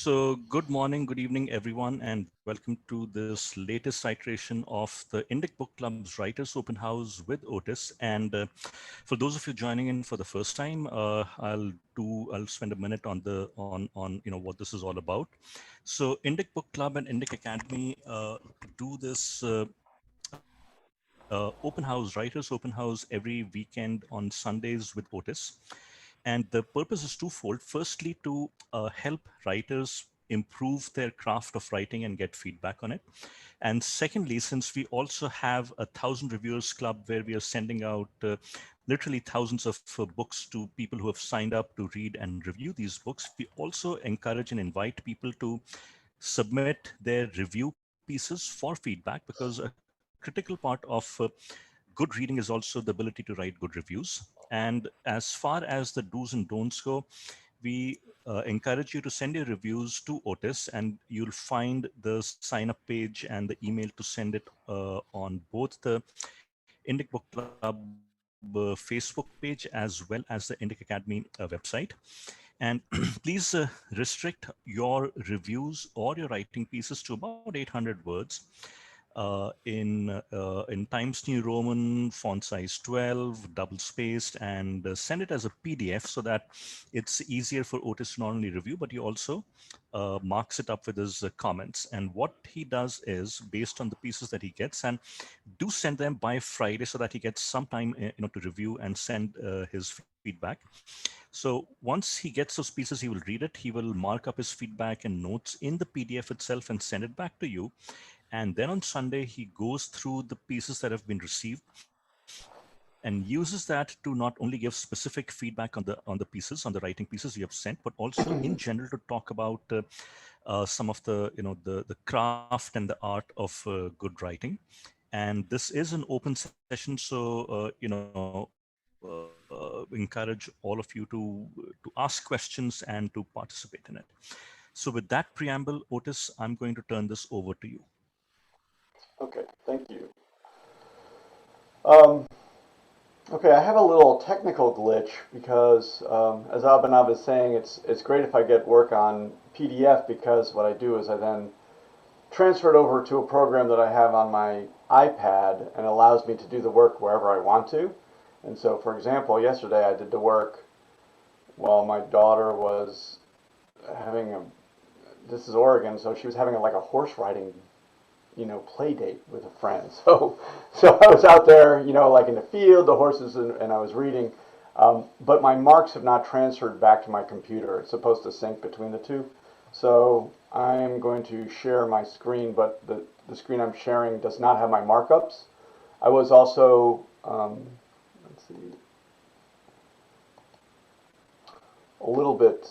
So good morning, good evening, everyone, and welcome to this latest iteration of the Indic Book Club's Writers Open House with Otis. And for those of you joining in for the first time, I'll spend a minute on what this is all about. So Indic Book Club and Indic Academy do this open house, Writers Open House every weekend on Sundays with Otis. And the purpose is twofold. Firstly, to help writers improve their craft of writing and get feedback on it. And secondly, since we also have 1,000 Reviewers Club where we are sending out literally thousands of books to people who have signed up to read and review these books, we also encourage and invite people to submit their review pieces for feedback, because a critical part of good reading is also the ability to write good reviews. And as far as the do's and don'ts go, we encourage you to send your reviews to Otis, and you'll find the sign up page and the email to send it on both the Indic Book Club Facebook page as well as the Indic Academy website. And please restrict your reviews or your writing pieces to about 800 words. In Times New Roman, font size 12, double spaced, and send it as a PDF so that it's easier for Otis to not only review, but he also marks it up with his comments. And what he does is, based on the pieces that he gets, and do send them by Friday so that he gets some time to review and send his feedback. So once he gets those pieces, he will read it, he will mark up his feedback and notes in the PDF itself and send it back to you. And then on Sunday, he goes through the pieces that have been received and uses that to not only give specific feedback on the pieces, on the writing pieces you have sent, but also in general to talk about some of the craft and the art of good writing. And this is an open session, so encourage all of you to ask questions and to participate in it. So with that preamble, Otis, I'm going to turn this over to you. Okay, thank you. Okay, I have a little technical glitch because, as Abhinav is saying, it's great if I get work on PDF, because what I do is I then transfer it over to a program that I have on my iPad, and it allows me to do the work wherever I want to. And so, for example, yesterday I did the work while my daughter was having this is Oregon, so she was having like a horse riding play date with a friend. So I was out there, like in the field, the horses, and I was reading. But my marks have not transferred back to my computer. It's supposed to sync between the two. So I'm going to share my screen, but the screen I'm sharing does not have my markups. I was also, let's see, a little bit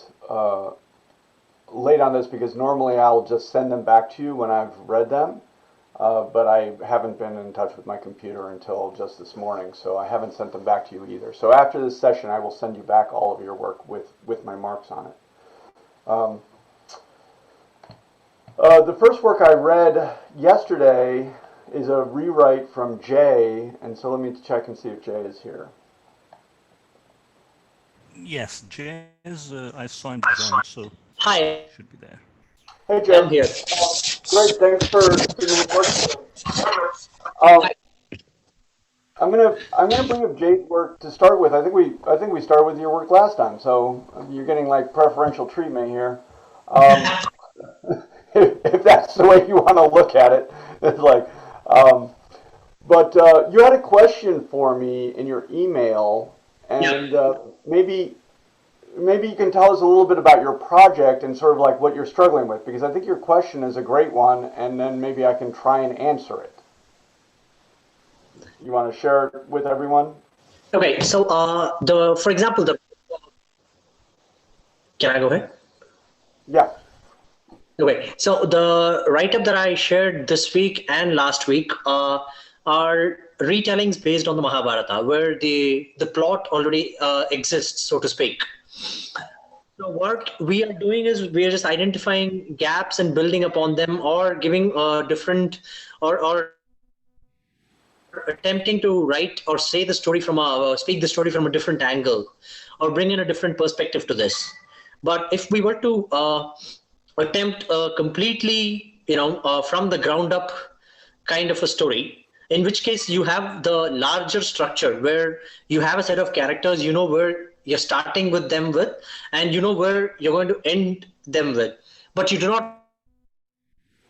late on this, because normally I'll just send them back to you when I've read them. But I haven't been in touch with my computer until just this morning, so I haven't sent them back to you either. So after this session, I will send you back all of your work with my marks on it. The first work I read yesterday is a rewrite from Jay, and so let me check and see if Jay is here. Yes, Jay is, I saw him join, so hi, should be there. Hey, Jay. I'm here. Great, thanks for doing the work. I'm gonna bring up Jay's work to start with. I think we started with your work last time, so you're getting like preferential treatment here. If that's the way you want to look at it, it's like. But you had a question for me in your email, and maybe you can tell us a little bit about your project and sort of like what you're struggling with, because I think your question is a great one, and then maybe I can try and answer it. You want to share it with everyone? Okay, so for example, can I go ahead? Yeah. Okay, so the write-up that I shared this week and last week are retellings based on the Mahabharata, where the plot already exists, so to speak. So what we are doing is we are just identifying gaps and building upon them, or giving different or attempting to write or say the story speak the story from a different angle, or bring in a different perspective to this. But if we were to attempt a completely, from the ground up kind of a story, in which case you have the larger structure where you have a set of characters, you know where you're starting with them with, and you know where you're going to end them with, but you do not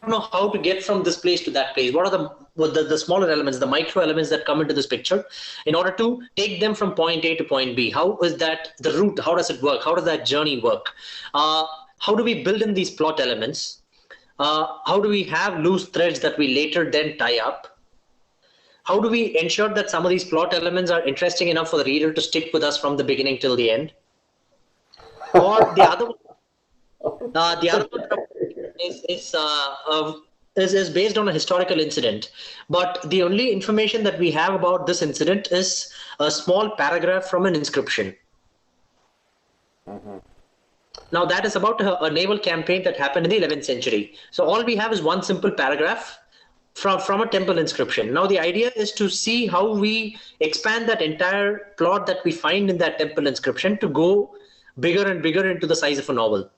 know how to get from this place to that place. What are the smaller elements, the micro elements that come into this picture in order to take them from point A to point B? How is that the route? How does it work? How does that journey work? How do we build in these plot elements? How do we have loose threads that we later then tie up? How do we ensure that some of these plot elements are interesting enough for the reader to stick with us from the beginning till the end? Or the other one is based on a historical incident, but the only information that we have about this incident is a small paragraph from an inscription. Mm-hmm. Now that is about a naval campaign that happened in the 11th century. So all we have is one simple paragraph from a temple inscription. Now the idea is to see how we expand that entire plot that we find in that temple inscription to go bigger and bigger into the size of a novel.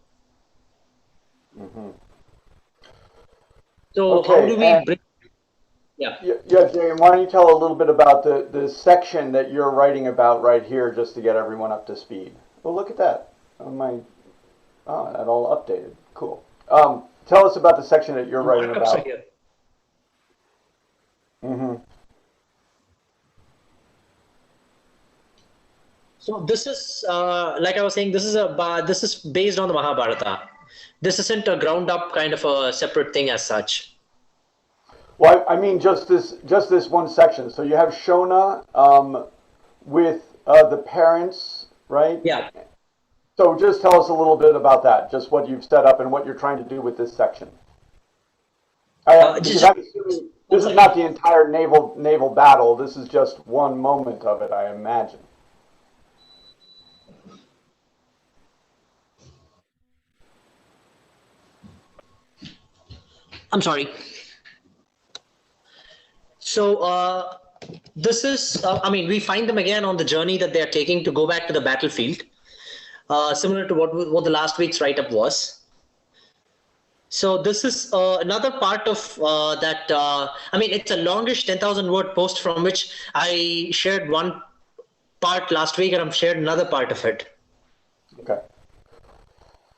Mm-hmm. So okay, how do we bring... Yeah, Jay, why don't you tell a little bit about the section that you're writing about right here, just to get everyone up to speed. Well, look at that. That all updated. Cool. Tell us about the section that you're writing about. Here. Mm-hmm. So this is, like I was saying, this is based on the Mahabharata. This isn't a ground up kind of a separate thing as such. Well, I mean just this one section. So you have Shona with the parents, right? Yeah. So just tell us a little bit about that, just what you've set up and what you're trying to do with this section. Because I'm assuming this is not the entire naval battle. This is just one moment of it, I imagine. I'm sorry. So this is, we find them again on the journey that they are taking to go back to the battlefield, similar to what the last week's write-up was. So this is another part of that. It's a longish 10,000 word post from which I shared one part last week, and I've shared another part of it. Okay.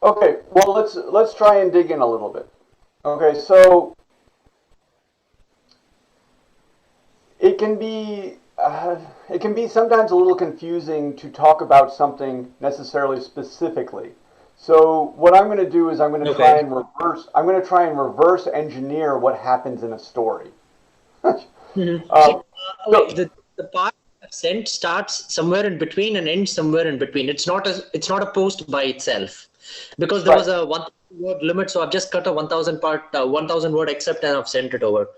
Okay. Well, let's try and dig in a little bit. Okay. So it can be sometimes a little confusing to talk about something necessarily specifically. So what I'm going to do is I'm going to try and reverse engineer what happens in a story. The part I've sent starts somewhere in between and ends somewhere in between. It's not a post by itself, because there was a 1,000 word limit. So I've just cut a 1,000 word excerpt and I've sent it over.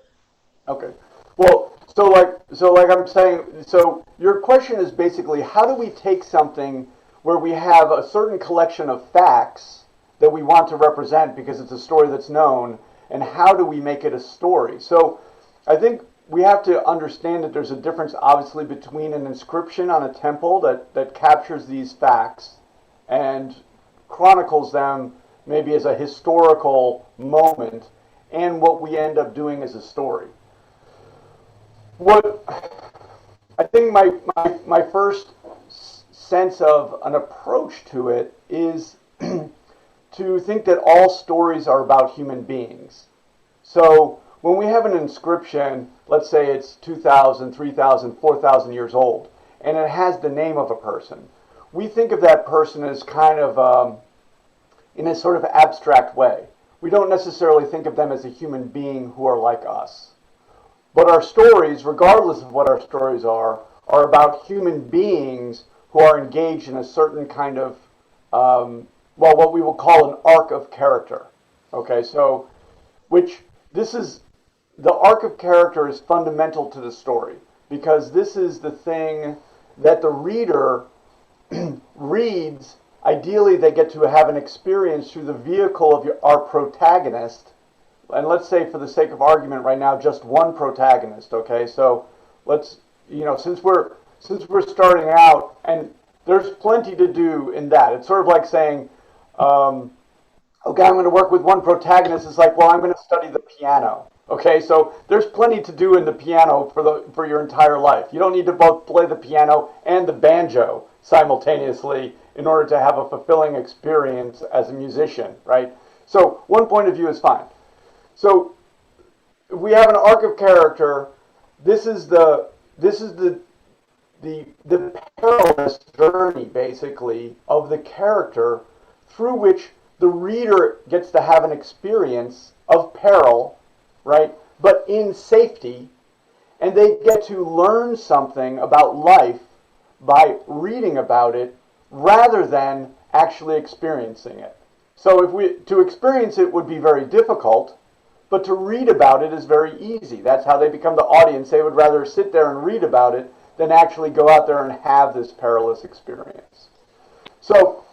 Okay. Well, so like I'm saying, so your question is basically, how do we take something where we have a certain collection of facts that we want to represent because it's a story that's known, and how do we make it a story? So I think we have to understand that there's a difference, obviously, between an inscription on a temple that captures these facts and chronicles them maybe as a historical moment, and what we end up doing as a story. What I think my first sense of an approach to it is to think that all stories are about human beings. So when we have an inscription, let's say it's 2,000, 3,000, 4,000 years old, and it has the name of a person, we think of that person as kind of in a sort of abstract way. We don't necessarily think of them as a human being who are like us. But our stories, regardless of what our stories are about human beings who are engaged in a certain kind of, what we will call an arc of character. Okay, so, the arc of character is fundamental to the story, because this is the thing that the reader reads. Ideally, they get to have an experience through the vehicle of our protagonist. And let's say, for the sake of argument right now, just one protagonist, okay? So let's, since we're starting out, and there's plenty to do in that. It's sort of like saying, okay, I'm going to work with one protagonist. It's like, well, I'm going to study the piano. Okay, so there's plenty to do in the piano for your entire life. You don't need to both play the piano and the banjo simultaneously in order to have a fulfilling experience as a musician, right? So one point of view is fine. So if we have an arc of character, this is the perilous journey basically of the character through which the reader gets to have an experience of peril, right? But in safety, and they get to learn something about life by reading about it rather than actually experiencing it. So to experience it would be very difficult, but to read about it is very easy. That's how they become the audience. They would rather sit there and read about it than actually go out there and have this perilous experience. So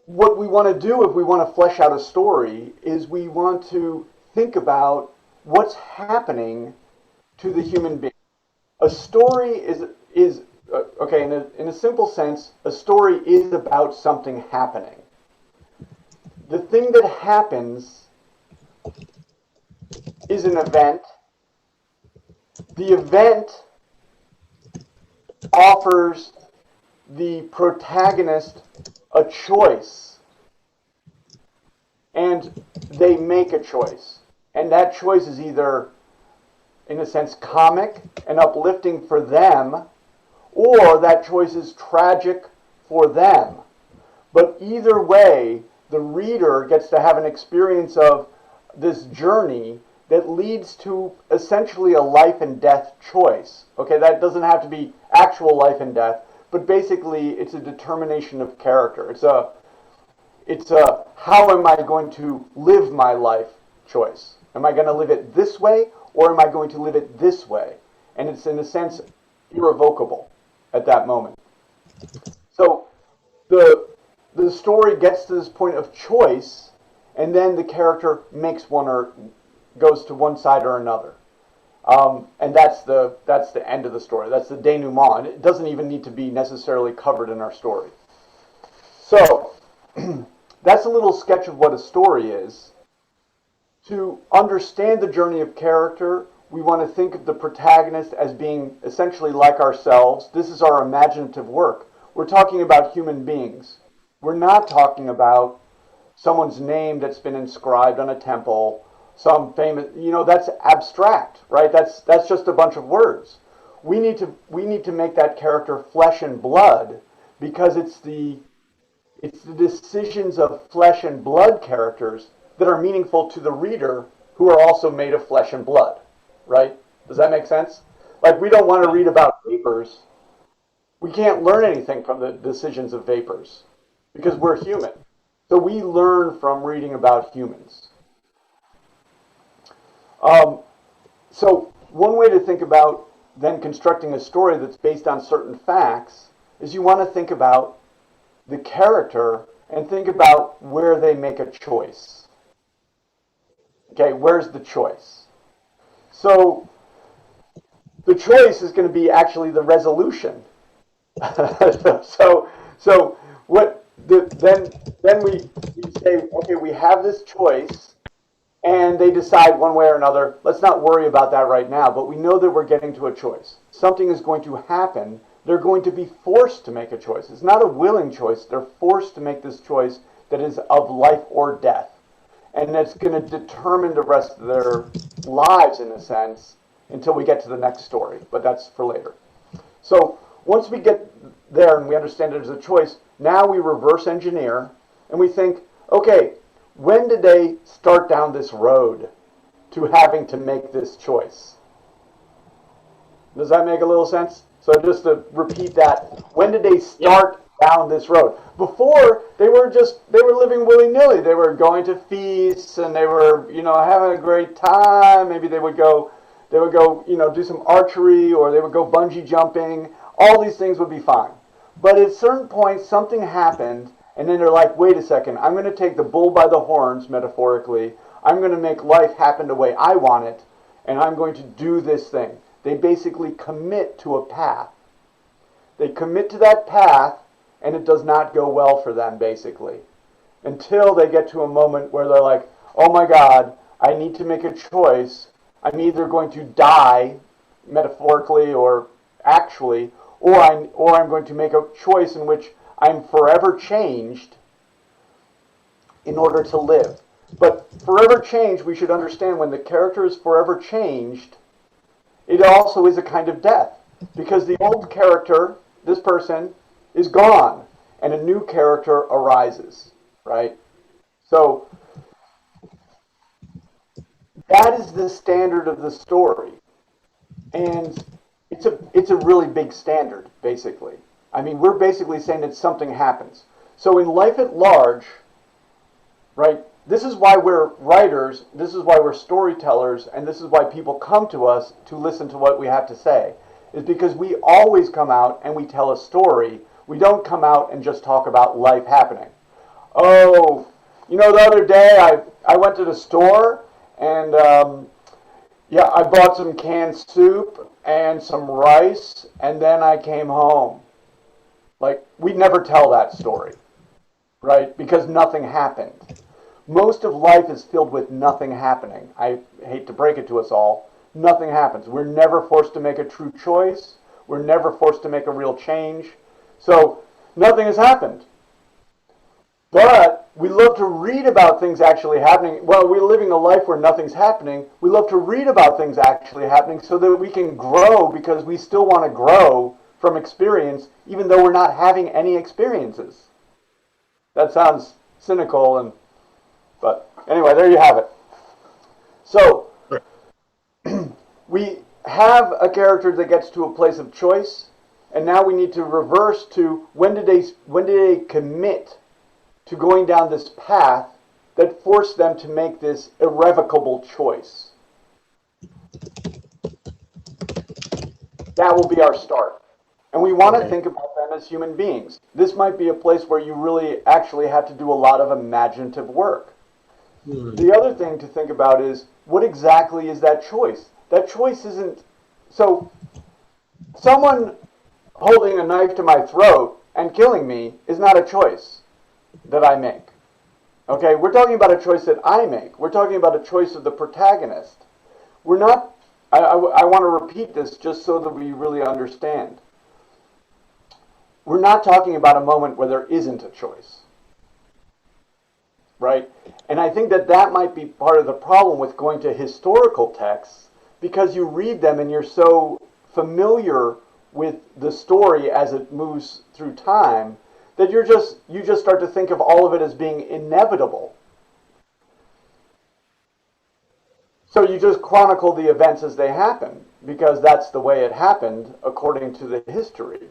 what we want to do if we want to flesh out a story is we want to think about what's happening to the human being. A story is okay, in a simple sense, a story is about something happening. The thing that happens is an event. The event offers the protagonist a choice, and they make a choice. And that choice is either, in a sense, comic and uplifting for them, or that choice is tragic for them. But either way, the reader gets to have an experience of this journey that leads to essentially a life and death choice. Okay, that doesn't have to be actual life and death, but basically it's a determination of character. It's a how am I going to live my life choice. Am I going to live it this way, or am I going to live it this way? And it's, in a sense, irrevocable at that moment. So the story gets to this point of choice, and then the character makes one or goes to one side or another. And that's the end of the story. That's the denouement. And it doesn't even need to be necessarily covered in our story. So that's a little sketch of what a story is. To understand the journey of character, we want to think of the protagonist as being essentially like ourselves. This is our imaginative work. We're talking about human beings. We're not talking about someone's name that's been inscribed on a temple, some famous, that's abstract, right? That's just a bunch of words. We need to make that character flesh and blood, because it's the decisions of flesh and blood characters that are meaningful to the reader, who are also made of flesh and blood, right? Does that make sense? Like, we don't want to read about vapors. We can't learn anything from the decisions of vapors because we're human. So we learn from reading about humans. So one way to think about then constructing a story that's based on certain facts is you want to think about the character and think about where they make a choice. Okay, where's the choice? So the choice is going to be actually the resolution. so what then we say, okay, we have this choice, and they decide one way or another. Let's not worry about that right now, but we know that we're getting to a choice. Something is going to happen. They're going to be forced to make a choice. It's not a willing choice. They're forced to make this choice that is of life or death. And that's going to determine the rest of their lives, in a sense, until we get to the next story. But that's for later. So once we get there and we understand there's a choice, now we reverse engineer and we think, okay, when did they start down this road to having to make this choice? Does that make a little sense? So just to repeat that, when did they start down this road? Before, they were living willy-nilly. They were going to feasts and they were, having a great time. Maybe they would go, do some archery, or they would go bungee jumping. All these things would be fine. But at a certain point, something happened, and then they're like, wait a second, I'm going to take the bull by the horns, metaphorically. I'm going to make life happen the way I want it, and I'm going to do this thing. They basically commit to a path. They commit to that path, and it does not go well for them, basically, until they get to a moment where they're like, oh my God, I need to make a choice. I'm either going to die, metaphorically or actually, or I'm going to make a choice in which I'm forever changed in order to live. But forever changed, we should understand, when the character is forever changed, it also is a kind of death. Because the old character, this person, is gone, and a new character arises, right? So that is the standard of the story. And it's a really big standard, basically. I mean, we're basically saying that something happens. So in life at large, right, this is why we're writers, this is why we're storytellers, and this is why people come to us to listen to what we have to say, is because we always come out and we tell a story. We don't come out and just talk about life happening. Oh, you know, the other day I went to the store and yeah, I bought some canned soup and some rice, and then I came home. Like, we never tell that story, right? Because nothing happened. Most of life is filled with nothing happening. I hate to break it to us all. Nothing happens. We're never forced to make a true choice. We're never forced to make a real change. So, nothing has happened. But we love to read about things actually happening. Well, we're living a life where nothing's happening. We love to read about things actually happening so that we can grow, because we still want to grow from experience, even though we're not having any experiences. That sounds cynical, but anyway, there you have it. So, we have a character that gets to a place of choice, and now we need to reverse to when did they commit to going down this path that forced them to make this irrevocable choice. That will be our start. And we want to think about them as human beings. This might be a place where you really actually have to do a lot of imaginative work. The other thing to think about is, what exactly is that choice? That choice isn't... So, someone holding a knife to my throat and killing me is not a choice that I make. Okay, we're talking about a choice that I make. We're talking about a choice of the protagonist. We're not... I want to repeat this just so that we really understand. We're not talking about a moment where there isn't a choice. Right? And I think that that might be part of the problem with going to historical texts, because you read them and you're so familiar with the story as it moves through time that you just start to think of all of it as being inevitable. So you just chronicle the events as they happen, because that's the way it happened according to the history.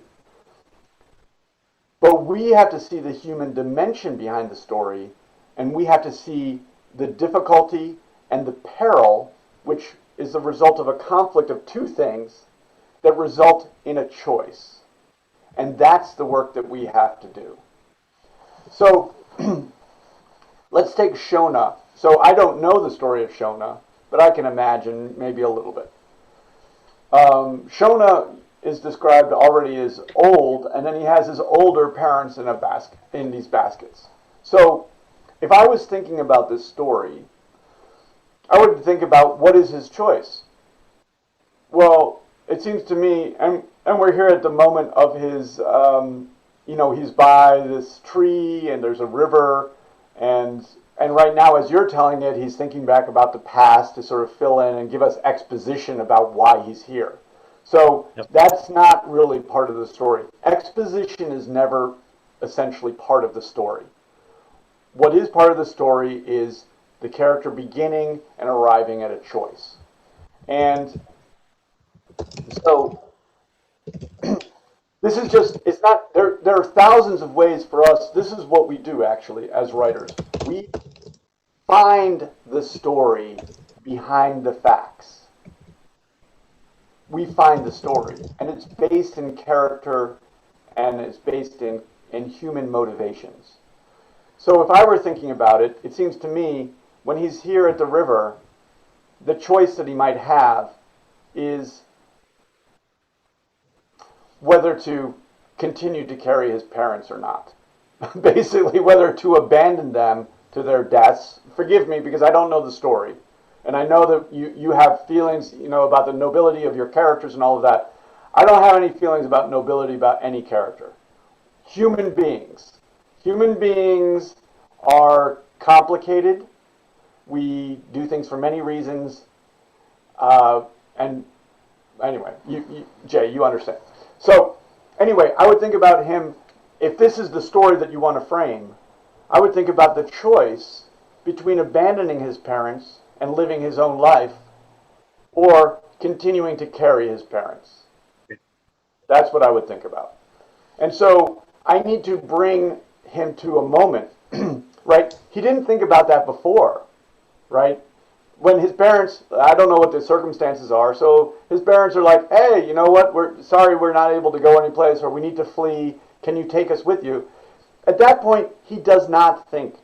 But we have to see the human dimension behind the story, and we have to see the difficulty and the peril, which is the result of a conflict of two things that result in a choice. And that's the work that we have to do. So, let's take Shona. So I don't know the story of Shona, but I can imagine maybe a little bit. Shona is described already as old, and then he has his older parents in a basket, in these baskets. So, if I was thinking about this story, I would think about, what is his choice? Well, it seems to me, and we're here at the moment of his, he's by this tree, and there's a river, and right now, as you're telling it, he's thinking back about the past to sort of fill in and give us exposition about why he's here. So that's not really part of the story. Exposition is never essentially part of the story. What is part of the story is the character beginning and arriving at a choice. And so this is just, it's not, there are thousands of ways for us. This is what we do actually as writers. We find the story behind the facts. We find the story, and it's based in character, and it's based in human motivations. So if I were thinking about it, it seems to me, when he's here at the river, the choice that he might have is whether to continue to carry his parents or not. Basically, whether to abandon them to their deaths. Forgive me because I don't know the story. And I know that you have feelings, about the nobility of your characters and all of that. I don't have any feelings about nobility about any character. Human beings. Human beings are complicated. We do things for many reasons. And anyway, Jay, you understand. So anyway, I would think about him, if this is the story that you want to frame, I would think about the choice between abandoning his parents and living his own life or continuing to carry his parents. That's what I would think about. And so I need to bring him to a moment, right? He didn't think about that before, right? When his parents, I don't know what the circumstances are, so his parents are like, hey, you know what, we're sorry we're not able to go anyplace, or we need to flee, can you take us with you? At that point, he does not think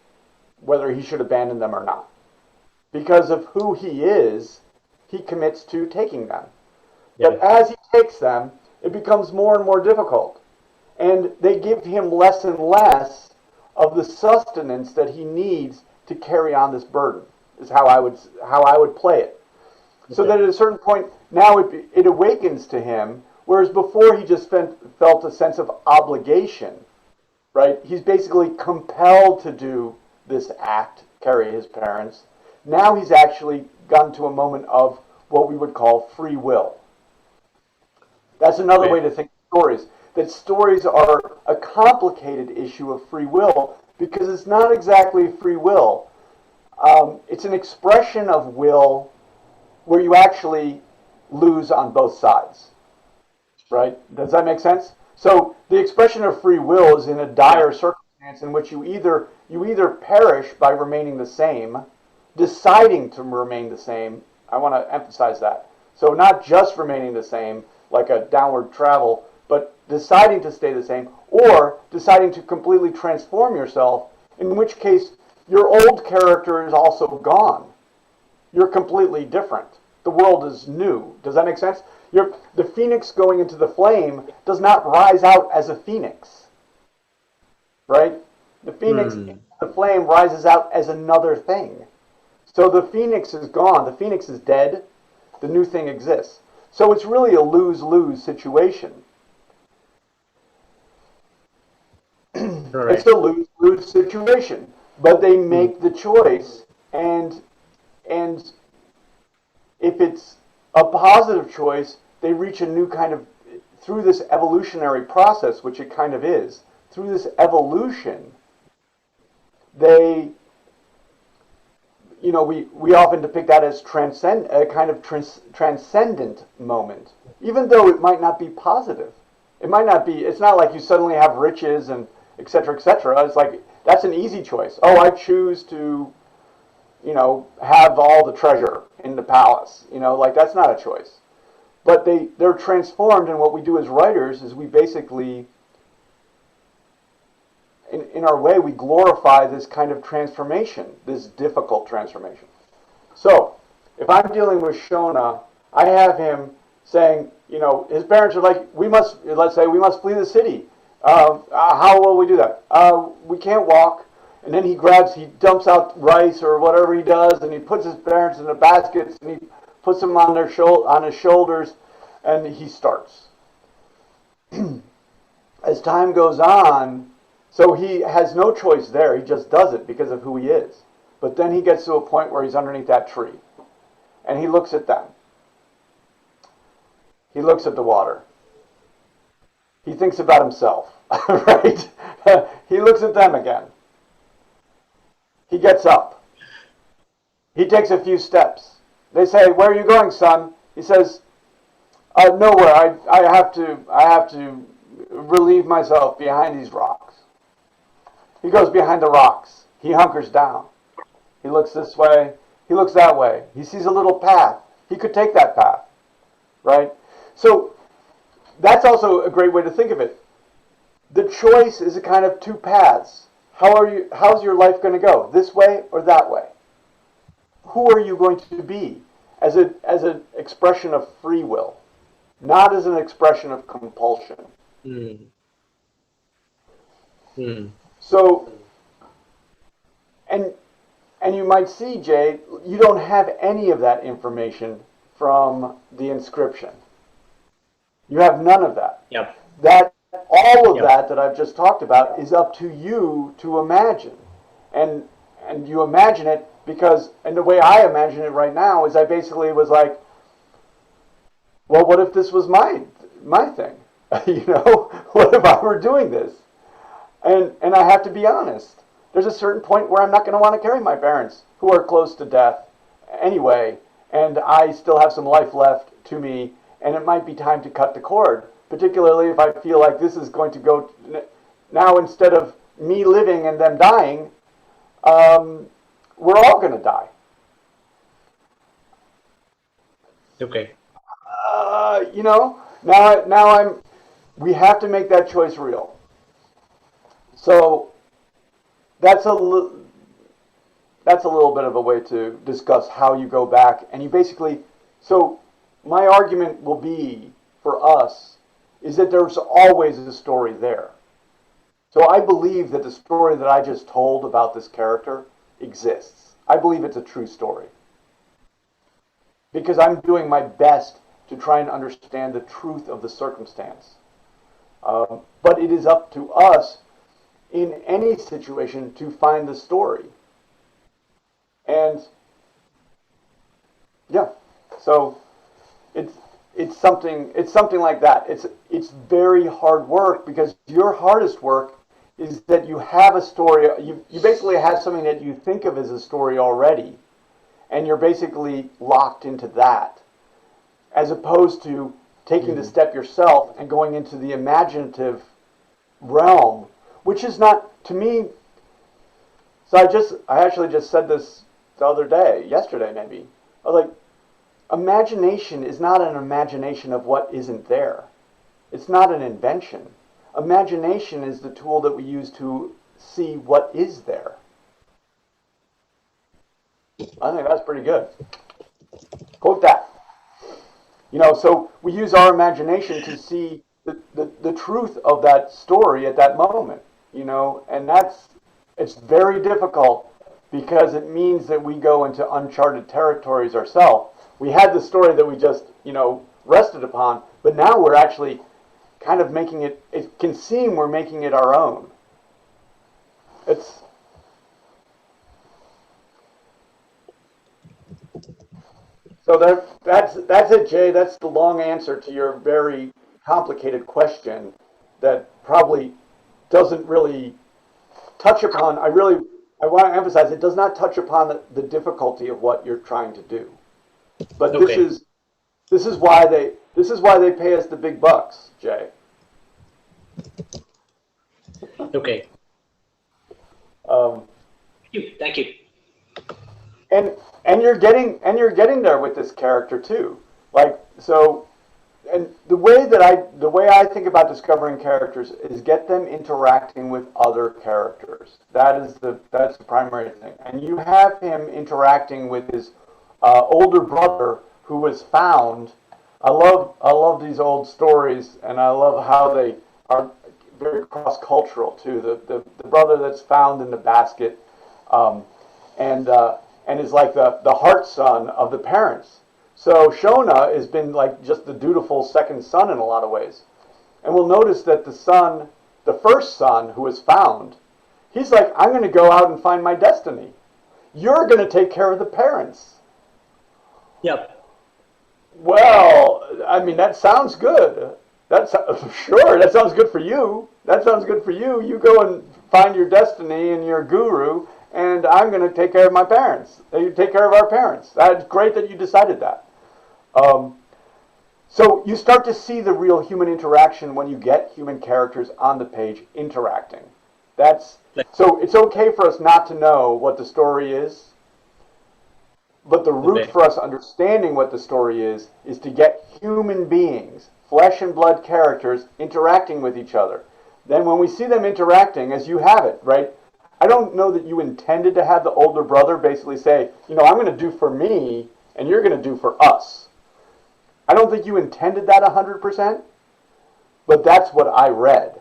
whether he should abandon them or not. Because of who he is, he commits to taking them. Yeah. But as he takes them, it becomes more and more difficult. And they give him less and less of the sustenance that he needs to carry on this burden, is how I would play it. So that at a certain point, now it awakens to him, whereas before he just felt a sense of obligation, right? He's basically compelled to do this act, carry his parents. Now he's actually gotten to a moment of what we would call free will. That's another way to think of stories. That stories are a complicated issue of free will because it's not exactly free will. It's an expression of will where you actually lose on both sides. Right? Does that make sense? So the expression of free will is in a dire circumstance in which you either perish by remaining the same, deciding to remain the same. I want to emphasize that. So not just remaining the same, like a downward travel, but deciding to stay the same, or deciding to completely transform yourself, in which case your old character is also gone. You're completely different. The world is new. Does that make sense? The phoenix going into the flame does not rise out as a phoenix. Right? The phoenix in the flame rises out as another thing. So the phoenix is gone. The phoenix is dead. The new thing exists. So it's really a lose-lose situation. Right. It's a lose-lose situation. But they make the choice, and if it's a positive choice, they reach a new kind of, through this evolutionary process, which it kind of is, through this evolution, they, we often depict that as a kind of transcendent moment, even though it might not be positive. It's not like you suddenly have riches and et cetera, et cetera. It's like, that's an easy choice. Oh, I choose to, have all the treasure in the palace. Like that's not a choice. But they're transformed, and what we do as writers is we basically, in our way, we glorify this kind of transformation, this difficult transformation. So, if I'm dealing with Shona, I have him saying, his parents are like, let's say we must flee the city. How will we do that? We can't walk. And then he dumps out rice or whatever he does, and he puts his parents in the baskets, and he puts them on his shoulders, and he starts. As time goes on, so he has no choice there. He just does it because of who he is. But then he gets to a point where he's underneath that tree, and he looks at them. He looks at the water. He thinks about himself, right? He looks at them again. He gets up. He takes a few steps. They say, "Where are you going, son?" He says, "Nowhere. I have to relieve myself behind these rocks." He goes behind the rocks. He hunkers down. He looks this way. He looks that way. He sees a little path. He could take that path, right? So that's also a great way to think of it. The choice is a kind of two paths. How's your life going to go? This way or that way? Who are you going to be as an expression of free will, not as an expression of compulsion? Mm. So, and and you might see, Jay, you don't have any of that information from the inscription. You have none of that. Yep. That all of Yep. that I've just talked about is up to you to imagine, and and you imagine it because, and the way I imagine it right now is I basically was like, well, what if this was my thing? You know, what if I were doing this? And I have to be honest. There's a certain point where I'm not going to want to carry my parents who are close to death anyway, and I still have some life left to me, and it might be time to cut the cord. Particularly if I feel like this is going to go now, instead of me living and them dying, we're all going to die. Okay. You know, now we have to make that choice real. So that's that's a little bit of a way to discuss how you go back, and you basically, so my argument will be for us is that there's always a story there. So I believe that the story that I just told about this character exists. I believe it's a true story because I'm doing my best to try and understand the truth of the circumstance. But it is up to us in any situation to find the story. And yeah, so it's it's something like that. It's very hard work because your hardest work is that you have a story. You basically have something that you think of as a story already, and you're basically locked into that, as opposed to taking the step yourself and going into the imaginative realm, which is not, to me. So I actually just said this the other day, yesterday maybe. I was like, imagination is not an imagination of what isn't there. It's not an invention. Imagination is the tool that we use to see what is there. I think that's pretty good. Quote that. You know, so we use our imagination to see the truth of that story at that moment, you know, and it's very difficult because it means that we go into uncharted territories ourselves. We had the story that we just, you know, rested upon, but now we're actually kind of making it can seem we're making it our own. It's, so that's it, Jay. That's the long answer to your very complicated question that probably doesn't really touch upon. I want to emphasize it does not touch upon the difficulty of what you're trying to do. But Okay. this is why they pay us the big bucks, Jay. Okay. Um, Thank you. Thank you. and you're getting there with this character too. Like, so, and the way I think about discovering characters is get them interacting with other characters. That's the primary thing. And you have him interacting with his older brother who was found. I love these old stories, and I love how they are very cross cultural too. The brother that's found in the basket, um, and is like the heart son of the parents. So Shona has been like just the dutiful second son in a lot of ways. And we'll notice that the first son who was found, he's like, I'm going to go out and find my destiny. You're going to take care of the parents. Yep. Well, I mean, that sounds good. That's sure. That sounds good for you. That sounds good for you. You go and find your destiny and your guru, and I'm going to take care of my parents. You take care of our parents. That's great that you decided that. Um, so you start to see the real human interaction when you get human characters on the page interacting. That's Like, so it's okay for us not to know what the story is, but the root okay. for us understanding what the story is to get human beings, flesh and blood characters, interacting with each other. Then when we see them interacting, as you have it, right? I don't know that you intended to have the older brother basically say, you know, I'm going to do for me, and you're going to do for us. I don't think you intended that 100%, but that's what I read,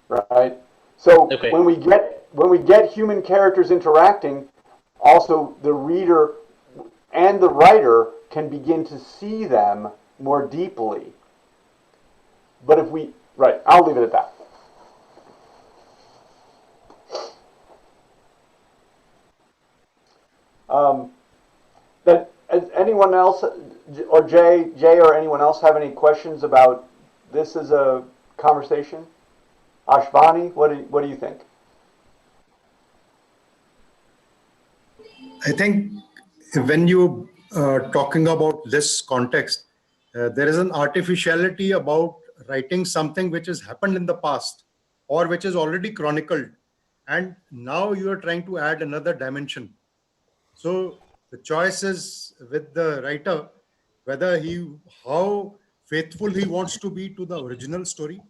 right? So Okay. when we get human characters interacting, also the reader and the writer can begin to see them more deeply. But if we right, I'll leave it at that. Um, that anyone else or Jay or anyone else have any questions about this as a conversation? Ashvani, what do you think? I think when you talking about this context, there is an artificiality about writing something which has happened in the past or which is already chronicled, and now you are trying to add another dimension. So the choice is with the writer whether how faithful he wants to be to the original story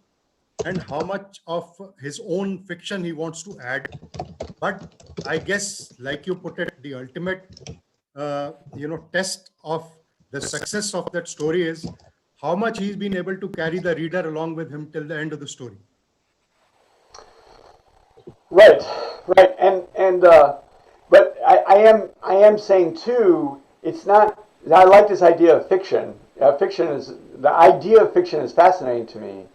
and how much of his own fiction he wants to add. But I guess, like you put it, the ultimate test of the success of that story is how much he's been able to carry the reader along with him till the end of the story. Right, right, but I am saying too. It's not. I like this idea of fiction. The idea of fiction is fascinating to me.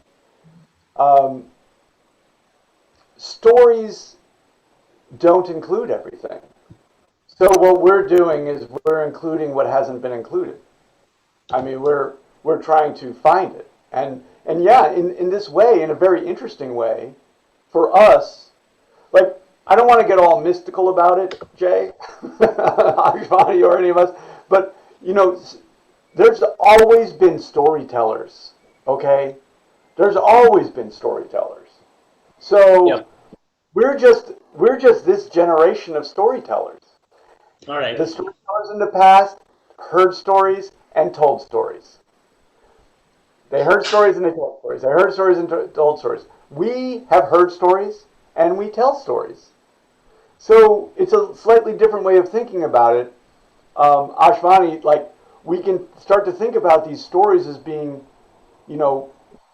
Um, Stories don't include everything. So what we're doing is we're including what hasn't been included. I mean, we're trying to find it, and yeah, in this way, in a very interesting way, for us, like I don't want to get all mystical about it, Jay, Ashvani, or any of us, but there's always been storytellers. Okay, there's always been storytellers. So Yep. we're just this generation of storytellers. All right. The storytellers in the past heard stories and told stories. They heard stories and they told stories. They heard stories and told stories. We have heard stories and we tell stories. So it's a slightly different way of thinking about it. Ashvani, like we can start to think about these stories as being, you know,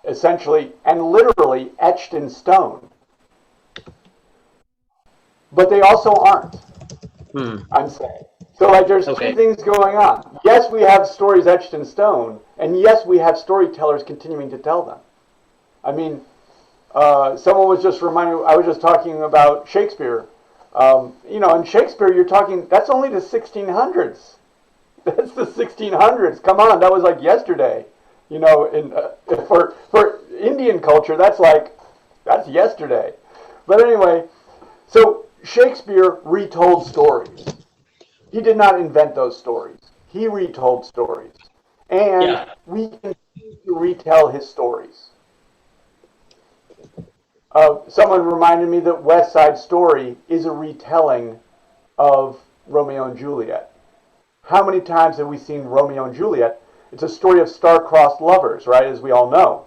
essentially and literally etched in stone. But they also aren't. Hmm. I'm saying. So like there's two Okay. things going on. Yes, we have stories etched in stone, and yes, we have storytellers continuing to tell them. I mean, someone was just reminding. I was just talking about Shakespeare. In Shakespeare, you're talking. That's only the 1600s. That's the 1600s. Come on, that was like yesterday. For Indian culture, that's yesterday. But anyway, so Shakespeare retold stories. He did not invent those stories. He retold stories. And Yeah. we continue to retell his stories. Someone reminded me that West Side Story is a retelling of Romeo and Juliet. How many times have we seen Romeo and Juliet? It's a story of star-crossed lovers, right, as we all know.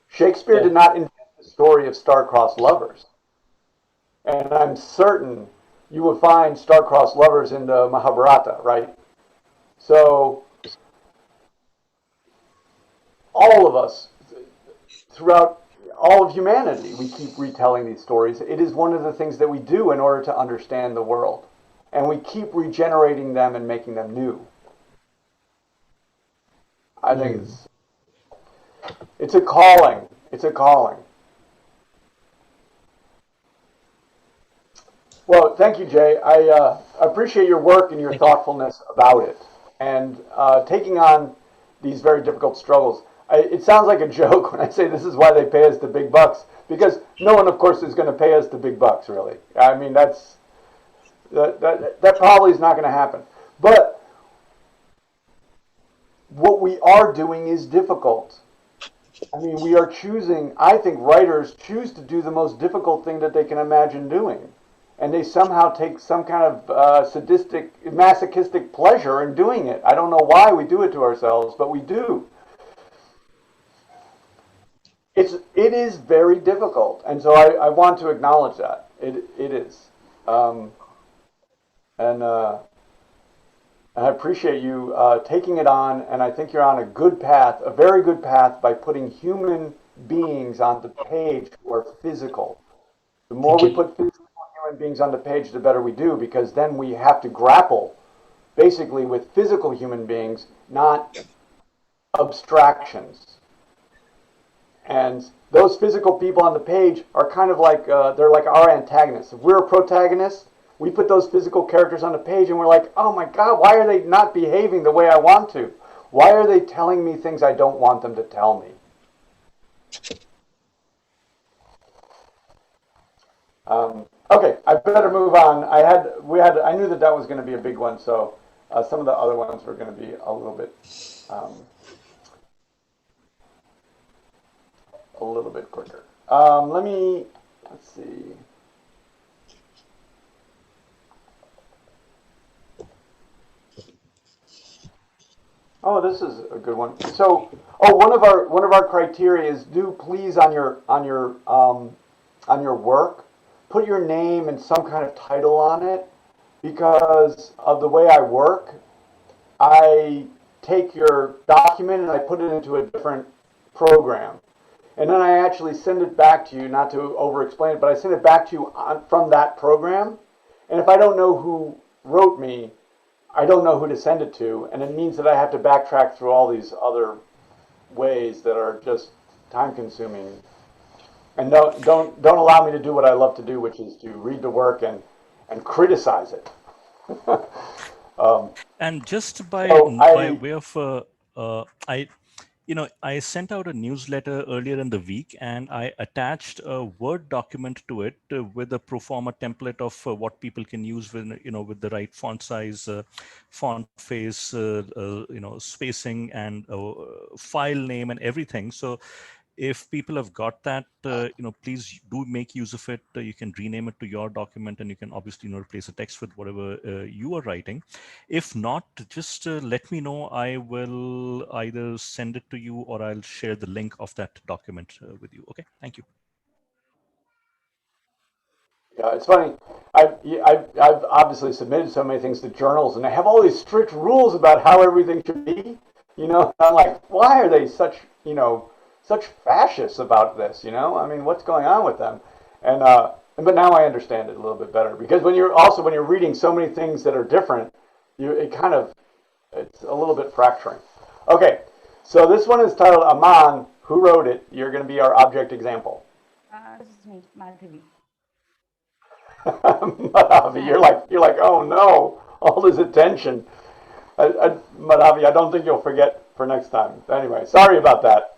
Shakespeare Yeah. did not invent the story of star-crossed lovers. And I'm certain you will find star-crossed lovers in the Mahabharata, right? So all of us, throughout all of humanity, we keep retelling these stories. It is one of the things that we do in order to understand the world. And we keep regenerating them and making them new. I think it's a calling. It's a calling. Well, thank you, Jay. I appreciate your work and your Thank you. thoughtfulness about it and taking on these very difficult struggles. It sounds like a joke when I say this is why they pay us the big bucks, because no one, of course, is going to pay us the big bucks, really. I mean, that probably is not going to happen. But what we are doing is difficult. I mean, we are choosing, I think writers choose to do the most difficult thing that they can imagine doing. And they somehow take some kind of sadistic, masochistic pleasure in doing it. I don't know why we do it to ourselves, but we do. It is very difficult, and so I want to acknowledge that it is, and I appreciate you taking it on, and I think you're on a good path, a very good path, by putting human beings on the page who are physical. The more we put physical human beings on the page, the better we do, because then we have to grapple basically with physical human beings, not abstractions. And those physical people on the page are kind of like, they're like our antagonists. If we're a protagonist, we put those physical characters on the page and we're like, oh my God, why are they not behaving the way I want to? Why are they telling me things I don't want them to tell me? Okay, I better move on. I knew that was going to be a big one, so some of the other ones were going to be a little bit quicker. Let's see. Oh, this is a good one. So, one of our criteria is do please on your work put your name and some kind of title on it, because of the way I work. I take your document and I put it into a different program. And then I actually send it back to you, not to over-explain it, but I send it back to you from that program. And if I don't know who wrote me, I don't know who to send it to. And it means that I have to backtrack through all these other ways that are just time-consuming. And don't allow me to do what I love to do, which is to read the work and criticize it. And just by way of, I sent out a newsletter earlier in the week, and I attached a Word document to it with a pro forma template of what people can use with the right font size, font face, spacing, and file name and everything. So if people have got that, please do make use of it. You can rename it to your document, and you can obviously replace the text with whatever you are writing. If not, just let me know. I will either send it to you or I'll share the link of that document with you. Okay, thank you. Yeah, it's funny. I've obviously submitted so many things to journals, and they have all these strict rules about how everything should be. I'm like, why are they such fascists about this? I mean, what's going on with them? And but now I understand it a little bit better, because when you're reading so many things that are different, it's a little bit fracturing. Okay, so this one is titled Aman. Who wrote it? You're going to be our object example. This is me, Madhavi. Madhavi, you're like, oh no, all this attention. Madhavi, I don't think you'll forget for next time. Anyway, sorry about that.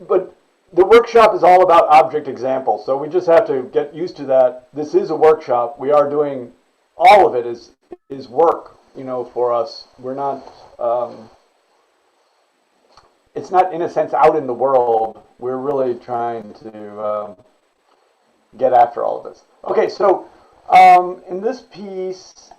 But the workshop is all about object examples, so we just have to get used to that. This is a workshop. We are doing all of it is work, for us. We're not. It's not, in a sense, out in the world. We're really trying to get after all of this. Okay, so in this piece,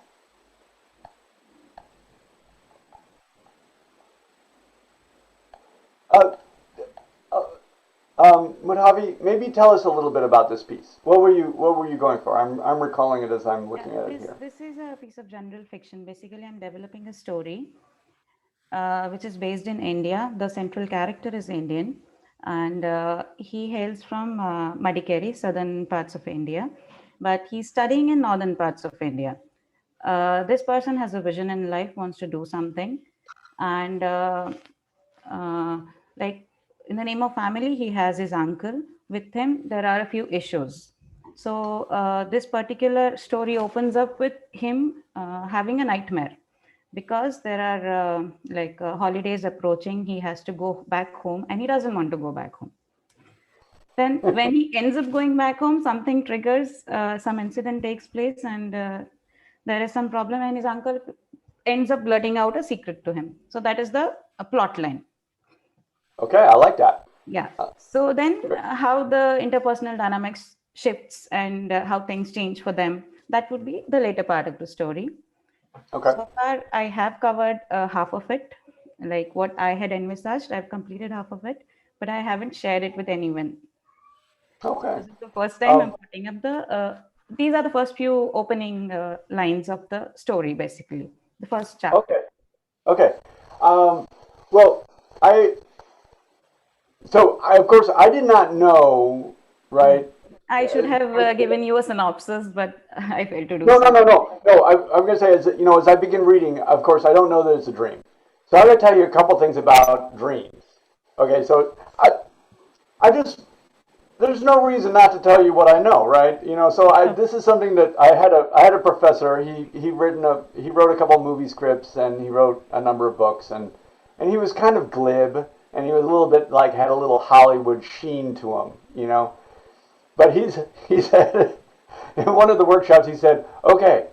Madhavi, maybe tell us a little bit about this piece. What were you going for? I'm recalling it as I'm looking at it here. This is a piece of general fiction. Basically, I'm developing a story which is based in India. The central character is Indian, and he hails from Madikeri, southern parts of India, but he's studying in northern parts of India. This person has a vision in life, wants to do something, and like in the name of family, he has his uncle. With him, there are a few issues. So this particular story opens up with him having a nightmare, because there are holidays approaching. He has to go back home and he doesn't want to go back home. Then when he ends up going back home, something triggers, some incident takes place, and there is some problem, and his uncle ends up blurting out a secret to him. So that is the plot line. Okay, I like that. Yeah. So then how the interpersonal dynamics shifts and how things change for them, that would be the later part of the story. Okay. So far, I have covered half of it. Like what I had envisaged, I've completed half of it, but I haven't shared it with anyone. Okay. This is the first time I'm putting up these are the first few opening lines of the story, basically. The first chapter. Okay. Well, of course, I did not know right? I should have given you a synopsis, but I failed to do No, no, so. no, no, no. I'm going to say, as I begin reading, of course, I don't know that it's a dream. So I'm going to tell you a couple things about dreams. Okay, so I just there's no reason not to tell you what I know, right? So Sure. this is something that I had a professor. He wrote a couple movie scripts and he wrote a number of books and he was kind of glib and he was a little bit like had a little Hollywood sheen to him. But he said in one of the workshops he said, okay,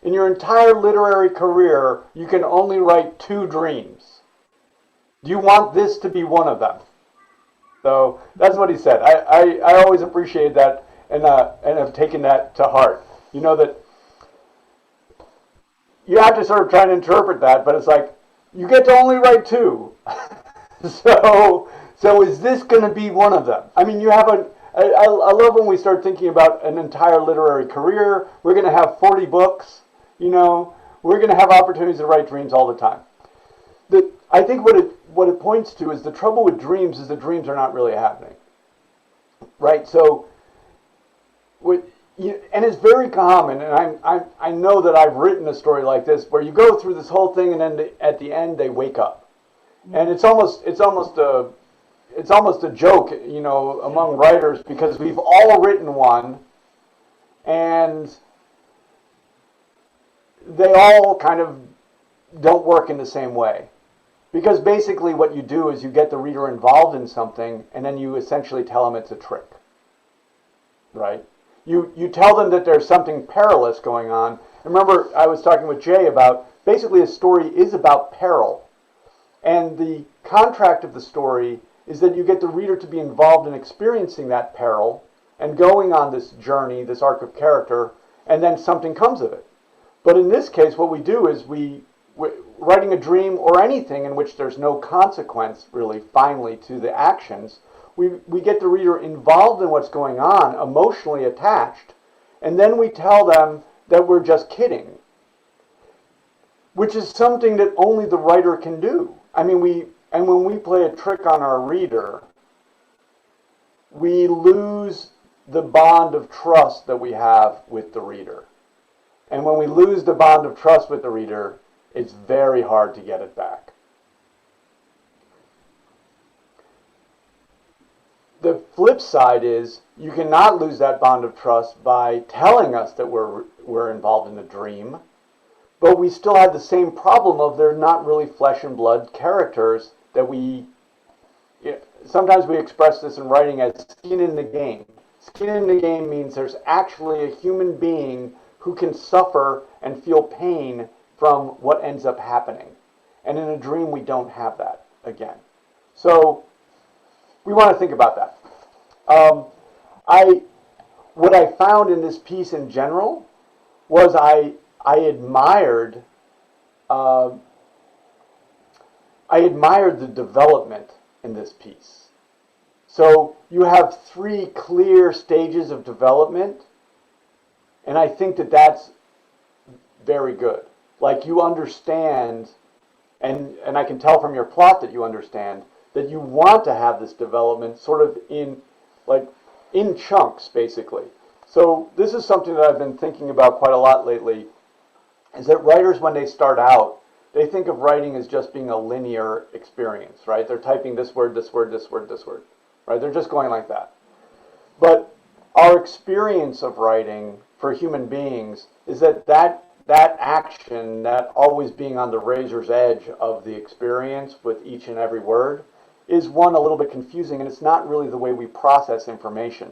in your entire literary career you can only write 2 dreams. Do you want this to be one of them? So that's what he said. I always appreciate that and have taken that to heart. You know that you have to sort of try and interpret that, but it's like you get to only write 2. So is this going to be one of them? I mean, you have I love when we start thinking about an entire literary career. We're going to have 40 books. We're going to have opportunities to write dreams all the time. I think what it points to is the trouble with dreams is that dreams are not really happening, right? So, and it's very common, and I know that I've written a story like this where you go through this whole thing and then at the end they wake up, and it's almost a joke, among writers because we've all written one, and they all kind of don't work in the same way. Because basically what you do is you get the reader involved in something and then you essentially tell them it's a trick, right? You tell them that there's something perilous going on. And remember, I was talking with Jay about basically a story is about peril. And the contract of the story is that you get the reader to be involved in experiencing that peril and going on this journey, this arc of character, and then something comes of it. But in this case, what we do is writing a dream or anything in which there's no consequence really finally to the actions, we get the reader involved in what's going on, emotionally attached, and then we tell them that we're just kidding, which is something that only the writer can do. I mean, when we play a trick on our reader, we lose the bond of trust that we have with the reader. And when we lose the bond of trust with the reader, it's very hard to get it back. The flip side is you cannot lose that bond of trust by telling us that we're involved in a dream, but we still have the same problem of they're not really flesh and blood characters that sometimes we express this in writing as skin in the game. Skin in the game means there's actually a human being who can suffer and feel pain from what ends up happening. And in a dream, we don't have that again. So we want to think about that. What I found in this piece in general was I admired the development in this piece. So you have 3 clear stages of development, and I think that that's very good. Like you understand, and I can tell from your plot that you understand, that you want to have this development sort of in chunks, basically. So this is something that I've been thinking about quite a lot lately, is that writers, when they start out, they think of writing as just being a linear experience, right? They're typing this word, this word, this word, this word, right? They're just going like that. But our experience of writing for human beings is that action, that always being on the razor's edge of the experience with each and every word, is one a little bit confusing, and it's not really the way we process information.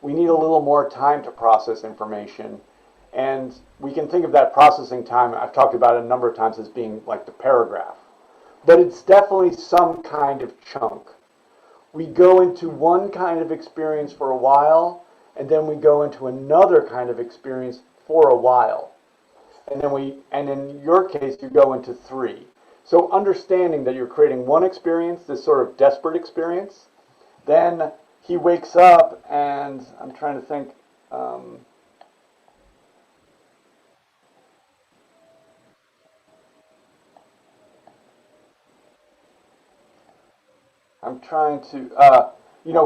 We need a little more time to process information, and we can think of that processing time, I've talked about it a number of times, as being like the paragraph. But it's definitely some kind of chunk. We go into one kind of experience for a while, and then we go into another kind of experience for a while. And in your case, you go into 3. So understanding that you're creating one experience, this sort of desperate experience, then he wakes up, and I'm trying to think,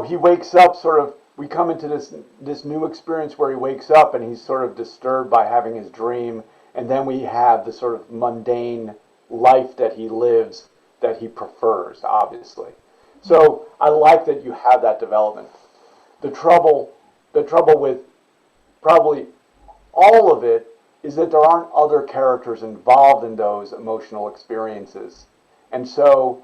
he wakes up sort of we come into this new experience where he wakes up and he's sort of disturbed by having his dream, and then we have the sort of mundane life that he lives that he prefers, obviously. So I like that you have that development. The trouble with probably all of it is that there aren't other characters involved in those emotional experiences. And so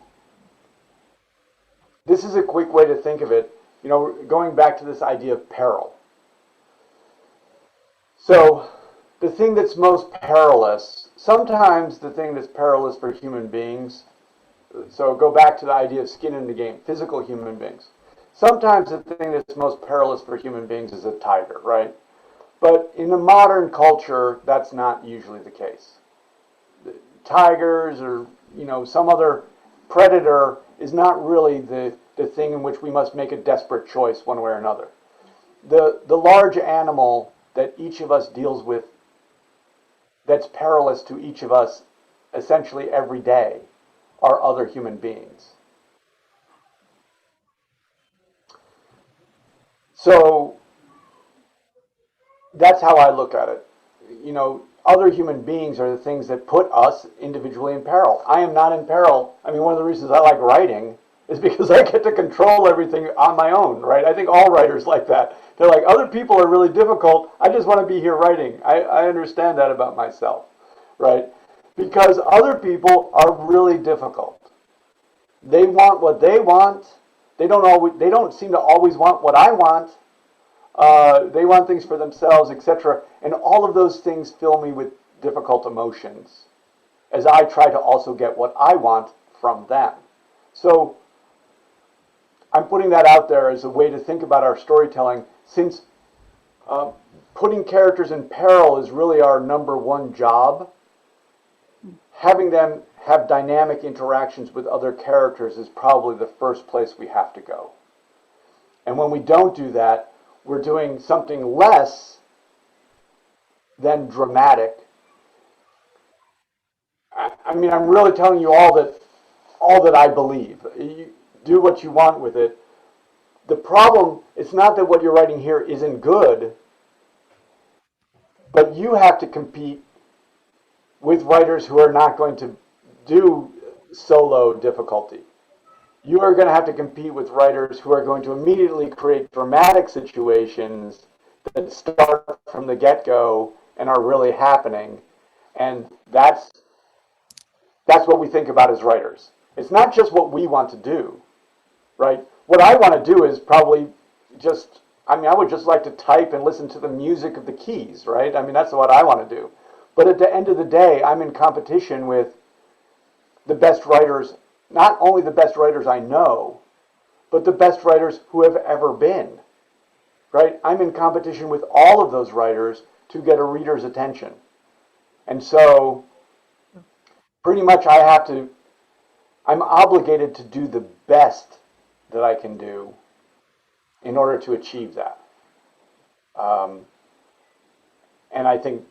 this is a quick way to think of it, going back to this idea of peril. So the thing that's most perilous, sometimes the thing that's perilous for human beings, so go back to the idea of skin in the game, physical human beings. Sometimes the thing that's most perilous for human beings is a tiger, right? But in the modern culture, that's not usually the case. Tigers or, some other predator is not really the thing in which we must make a desperate choice one way or another. The large animal that each of us deals with that's perilous to each of us essentially every day are other human beings. So that's how I look at it. Other human beings are the things that put us individually in peril. I am not in peril. I mean, one of the reasons I like writing is because I get to control everything on my own, right? I think all writers like that. They're like, other people are really difficult. I just want to be here writing. I understand that about myself, right? Because other people are really difficult. They want what they want. They don't seem to always want what I want. They want things for themselves, etc. And all of those things fill me with difficult emotions as I try to also get what I want from them. So I'm putting that out there as a way to think about our storytelling, since putting characters in peril is really our number one job. Having them have dynamic interactions with other characters is probably the first place we have to go. And when we don't do that, we're doing something less than dramatic. I mean, I'm really telling you all that I believe. You do what you want with it. The problem, it's not that what you're writing here isn't good, but you have to compete with writers who are not going to do solo difficulty. You are going to have to compete with writers who are going to immediately create dramatic situations that start from the get-go and are really happening. And that's what we think about as writers. It's not just what we want to do, right? What I want to do is probably I would just like to type and listen to the music of the keys, right? I mean, that's what I want to do. But at the end of the day, I'm in competition with the best writers, not only the best writers I know, but the best writers who have ever been, right? I'm in competition with all of those writers to get a reader's attention. And so pretty much I'm obligated to do the best that I can do in order to achieve that. And I think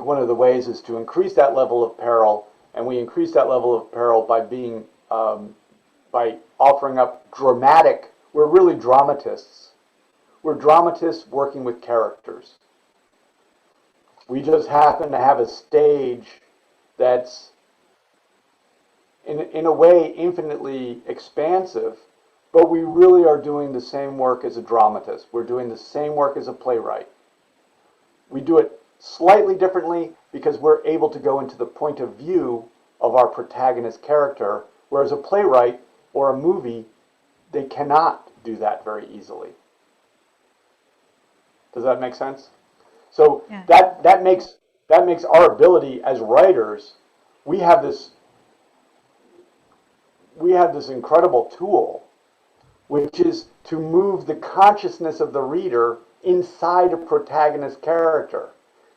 one of the ways is to increase that level of peril, and we increase that level of peril by being by offering up dramatic. We're really dramatists. We're dramatists working with characters. We just happen to have a stage that's in a way infinitely expansive, but we really are doing the same work as a dramatist. We're doing the same work as a playwright. We do it slightly differently because we're able to go into the point of view of our protagonist character, whereas a playwright or a movie, they cannot do that very easily. Does that make sense? So Yeah. that makes our ability as writers, we have this incredible tool, which is to move the consciousness of the reader inside a protagonist character.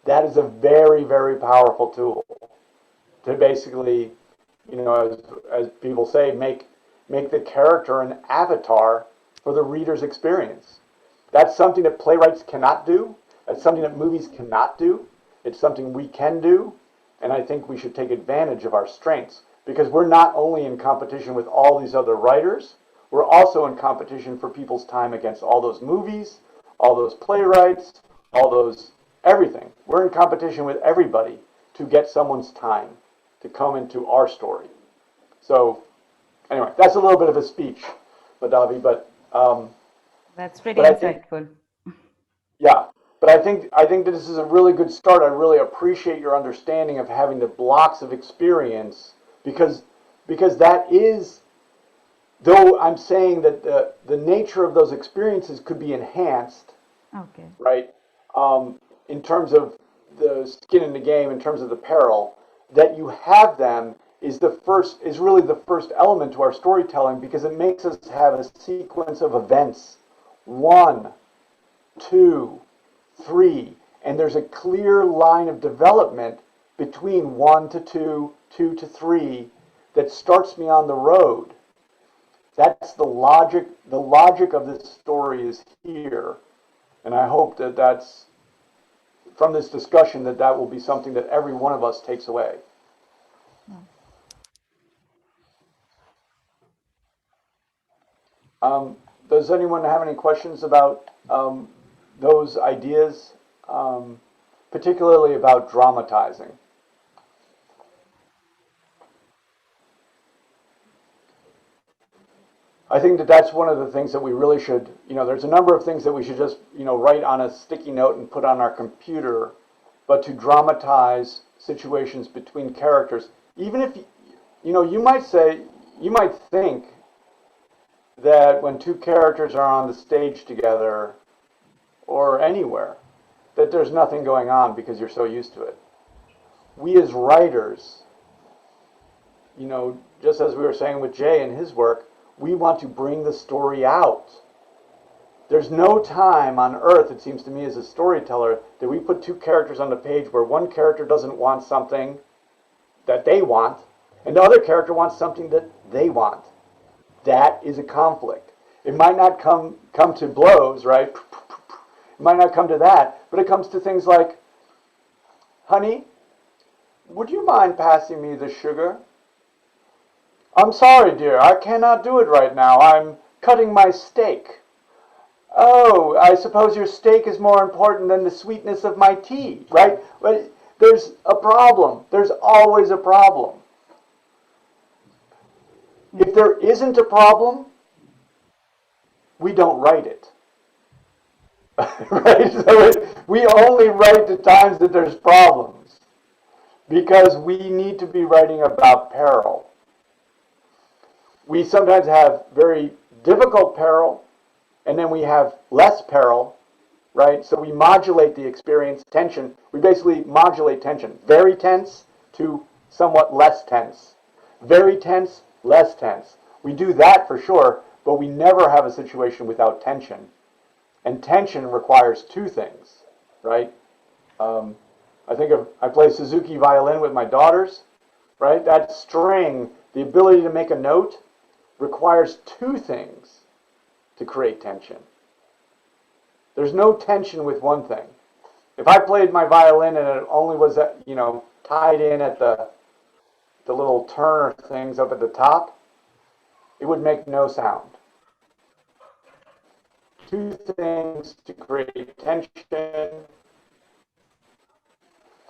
That is a very, very powerful tool to basically, as people say, make the character an avatar for the reader's experience. That's something that playwrights cannot do. That's something that movies cannot do. It's something we can do, and I think we should take advantage of our strengths, because we're not only in competition with all these other writers, we're also in competition for people's time against all those movies, all those playwrights, all those everything. We're in competition with everybody to get someone's time to come into our story. So anyway, that's a little bit of a speech, Badavi, but That's pretty I think, insightful. yeah, but I think that this is a really good start. I really appreciate your understanding of having the blocks of experience because that is, though I'm saying that the nature of those experiences could be enhanced, Okay. right? In terms of the skin in the game, in terms of the peril, that you have them is really the first element to our storytelling because it makes us have a sequence of events. 1, 2, 3, and there's a clear line of development between 1 to 2, 2 to 3 that starts me on the road. That's the logic. The logic of this story is here, and I hope that that's from this discussion that will be something that every one of us takes away. Does anyone have any questions about those ideas, particularly about dramatizing? I think that that's one of the things that we really should, there's a number of things that we should just, write on a sticky note and put on our computer, but to dramatize situations between characters, even if, you might think that when two characters are on the stage together or anywhere, that there's nothing going on because you're so used to it. We as writers, just as we were saying with Jay and his work, we want to bring the story out. There's no time on earth, it seems to me as a storyteller, that we put two characters on the page where one character doesn't want something that they want, and the other character wants something that they want. That is a conflict. It might not come to blows, right? It might not come to that, but it comes to things like, honey, would you mind passing me the sugar? I'm sorry, dear, I cannot do it right now. I'm cutting my steak. Oh, I suppose your steak is more important than the sweetness of my tea, right? But there's a problem. There's always a problem. If there isn't a problem, we don't write it. Right? So we only write the times that there's problems because we need to be writing about peril. We sometimes have very difficult peril, and then we have less peril, right? So we modulate the experience, tension. We basically modulate tension. Very tense to somewhat less tense. Very tense, less tense. We do that for sure, but we never have a situation without tension. And tension requires two things, right? I play Suzuki violin with my daughters, right? That string, the ability to make a note, requires two things to create tension. There's no tension with one thing. If I played my violin and it only was, tied in at the little turner things up at the top, it would make no sound. Two things to create tension.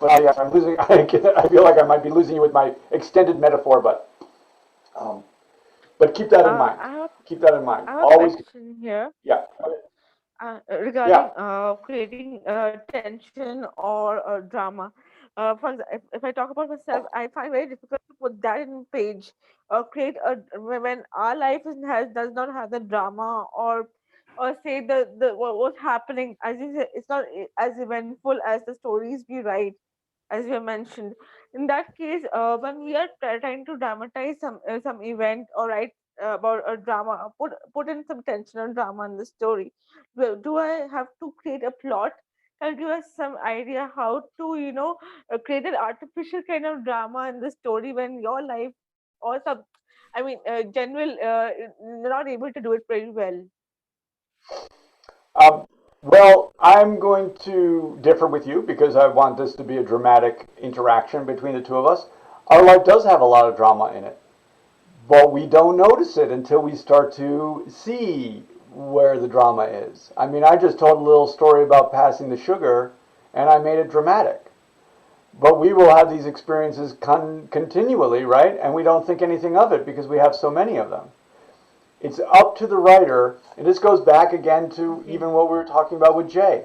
But I'm losing. I feel like I might be losing you with my extended metaphor, but keep that in mind. Keep that in mind. I have a Always. question here Yeah. regarding Yeah. creating tension or drama. If I talk about myself, I find very difficult to put that in page or create when our life does not have the drama or say what's happening as you say, it's not as eventful as the stories we write as you mentioned. In that case, when we are trying to dramatize some event or write about a drama, put in some tension or drama in the story, do I have to create a plot? Can you give us some idea how to create an artificial kind of drama in the story when your life or some, I mean, general, not able to do it very well? Um, well, I'm going to differ with you because I want this to be a dramatic interaction between the two of us. Our life does have a lot of drama in it, But we don't notice it until we start to see where the drama is. I mean, I just told a little story about passing the sugar, and I made it dramatic. But we will have these experiences continually, right? And we don't think anything of it because we have so many of them. It's up to the writer, and this goes back again to even what we were talking about with Jay.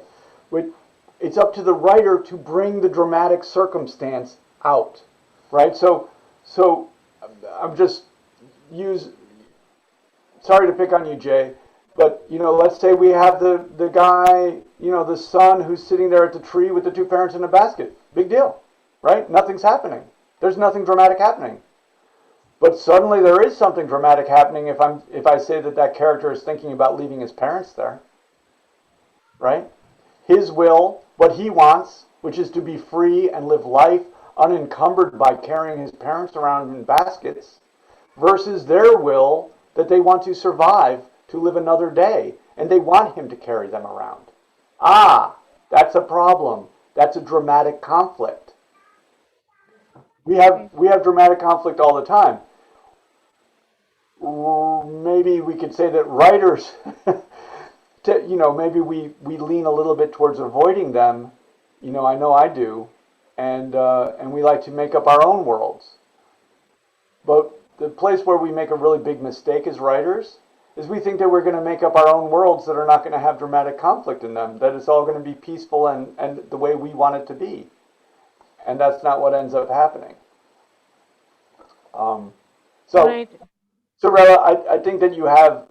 It's up to the writer to bring the dramatic circumstance out, right? So I'm just sorry to pick on you, Jay, but let's say we have the guy, the son who's sitting there at the tree with the two parents in a basket. Big deal, right? Nothing's happening. There's nothing dramatic happening. But suddenly there is something dramatic happening if I say that character is thinking about leaving his parents there, right? His will, what he wants, which is to be free and live life unencumbered by carrying his parents around in baskets, versus their will that they want to survive to live another day, and they want him to carry them around. That's a problem. That's a dramatic conflict. We have dramatic conflict all the time. Maybe we could say that writers, maybe we lean a little bit towards avoiding them. I know I do, and we like to make up our own worlds. But the place where we make a really big mistake as writers is we think that we're going to make up our own worlds that are not going to have dramatic conflict in them, that it's all going to be peaceful and the way we want it to be. And that's not what ends up happening. Right. So Rella, I think that you have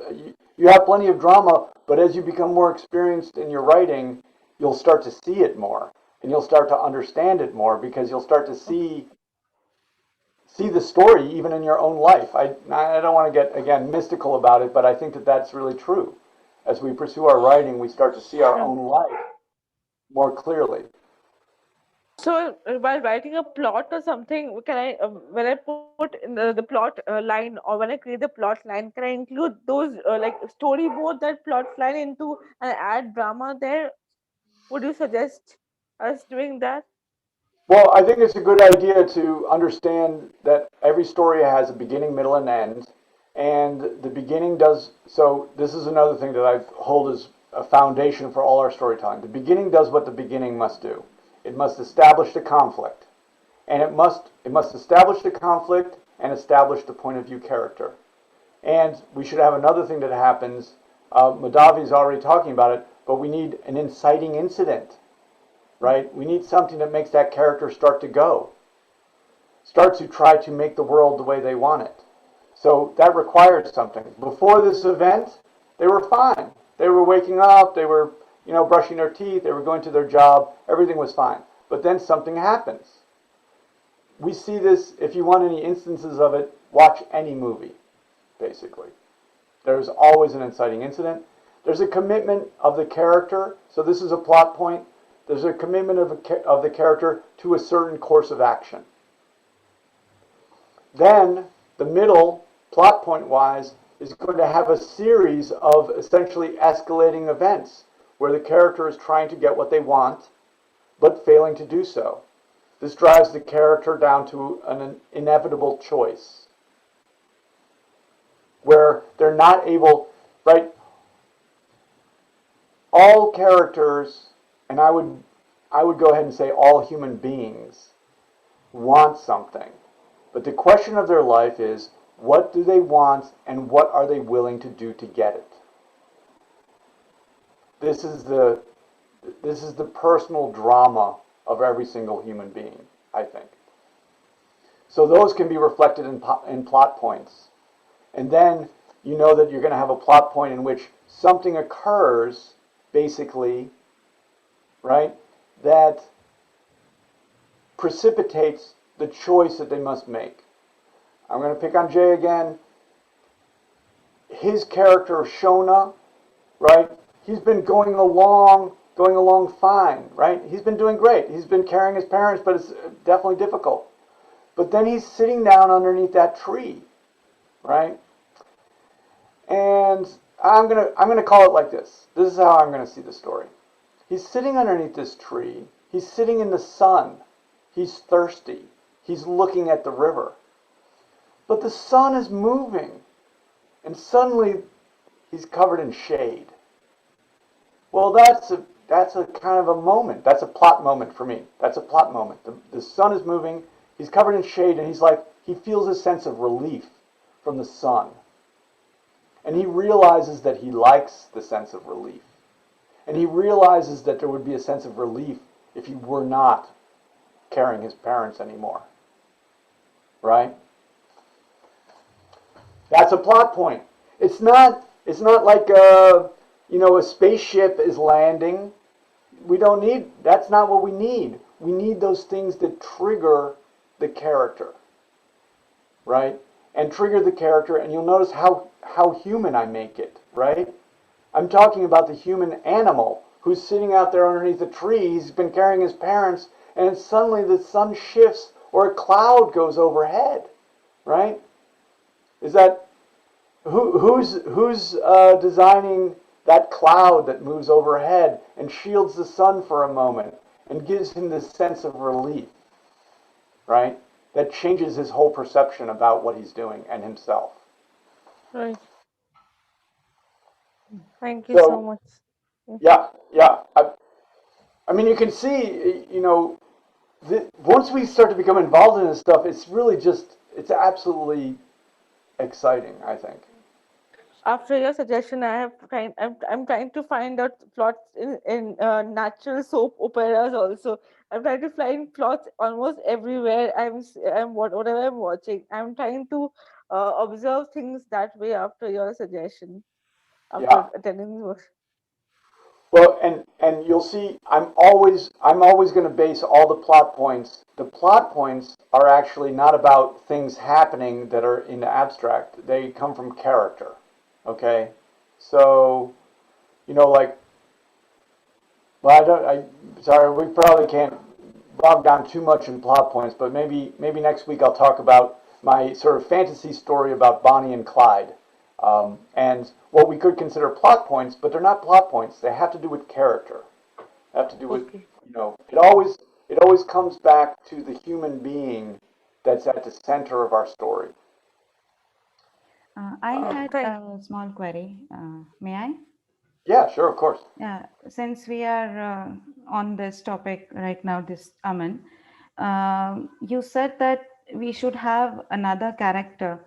plenty of drama, but as you become more experienced in your writing, you'll start to see it more, and you'll start to understand it more because you'll start to see the story even in your own life. I don't want to get, again, mystical about it, but I think that that's really true. As we pursue our writing, we start to see our own life more clearly. So while writing a plot or something, can I when I put in the plot line, or when I create the plot line, can I include those like storyboard that plot line into and add drama there? Would you suggest us doing that? Well, I think it's a good idea to understand that every story has a beginning, middle, and end. And the beginning does, so this is another thing that I hold as a foundation for all our storytelling. The beginning does what the beginning must do. It must establish the conflict. And it must establish the conflict and establish the point of view character. And we should have another thing that happens. Madavi's already talking about it, but we need an inciting incident, right? We need something that makes that character start to try to make the world the way they want it. So that requires something. Before this event, they were fine. They were waking up, they were, brushing their teeth, they were going to their job, everything was fine. But then something happens. We see this, if you want any instances of it, watch any movie, basically. There's always an inciting incident. There's a commitment of the character, so this is a plot point. There's a commitment of the character to a certain course of action. Then, the middle, plot point-wise, is going to have a series of essentially escalating events where the character is trying to get what they want, but failing to do so. This drives the character down to an inevitable choice, where they're not able, right? All characters, and I would go ahead and say all human beings, want something. But the question of their life is, what do they want and what are they willing to do to get it? This is the personal drama of every single human being, I think. So those can be reflected in plot points. And then you know that you're going to have a plot point in which something occurs, basically, right, that precipitates the choice that they must make. I'm going to pick on Jay again. His character, Shona, right, he's been going along fine, right? He's been doing great. He's been carrying his parents, but it's definitely difficult. But then he's sitting down underneath that tree, right? And I'm gonna call it like this. This is how I'm gonna see the story. He's sitting underneath this tree. He's sitting in the sun. He's thirsty. He's looking at the river. but the sun is moving, and suddenly he's covered in shade. Well, that's a kind of a moment. That's a plot moment for me. That's a plot moment. The sun is moving. He's covered in shade, and he feels a sense of relief from the sun. And he realizes that he likes the sense of relief. And he realizes that there would be a sense of relief if he were not carrying his parents anymore. Right? That's a plot point. It's not like a spaceship is landing. We don't need, that's not what we need. We need those things that trigger the character. Right? And trigger the character, and you'll notice how human I make it, right? I'm talking about the human animal who's sitting out there underneath a tree. He's been carrying his parents, and suddenly the sun shifts or a cloud goes overhead, right? Is that who's designing that cloud that moves overhead and shields the sun for a moment and gives him this sense of relief, right? That changes his whole perception about what he's doing and himself. Right. Thank you so So, much. yeah. I mean, you can see, once we start to become involved in this stuff, it's absolutely exciting, I think. After your suggestion, I'm trying to find out plots in natural soap operas also. I'm trying to find plots almost everywhere. Whatever I'm watching. I'm trying to observe things that way after your suggestion. Yeah. After attending the workshop. Well, and you'll see, I'm always going to base all the plot points. The plot points are actually not about things happening that are in the abstract. They come from character. Okay, so like, well, sorry, we probably can't bog down too much in plot points, but maybe next week I'll talk about my sort of fantasy story about Bonnie and Clyde, and what we could consider plot points, but they're not plot points. They have to do with character. They have to do with, Okay. it always comes back to the human being that's at the center of our story. I had Thank. a small query. May I? Yeah, sure, of course. Yeah, since we are on this topic right now, this Aman, you said that we should have another character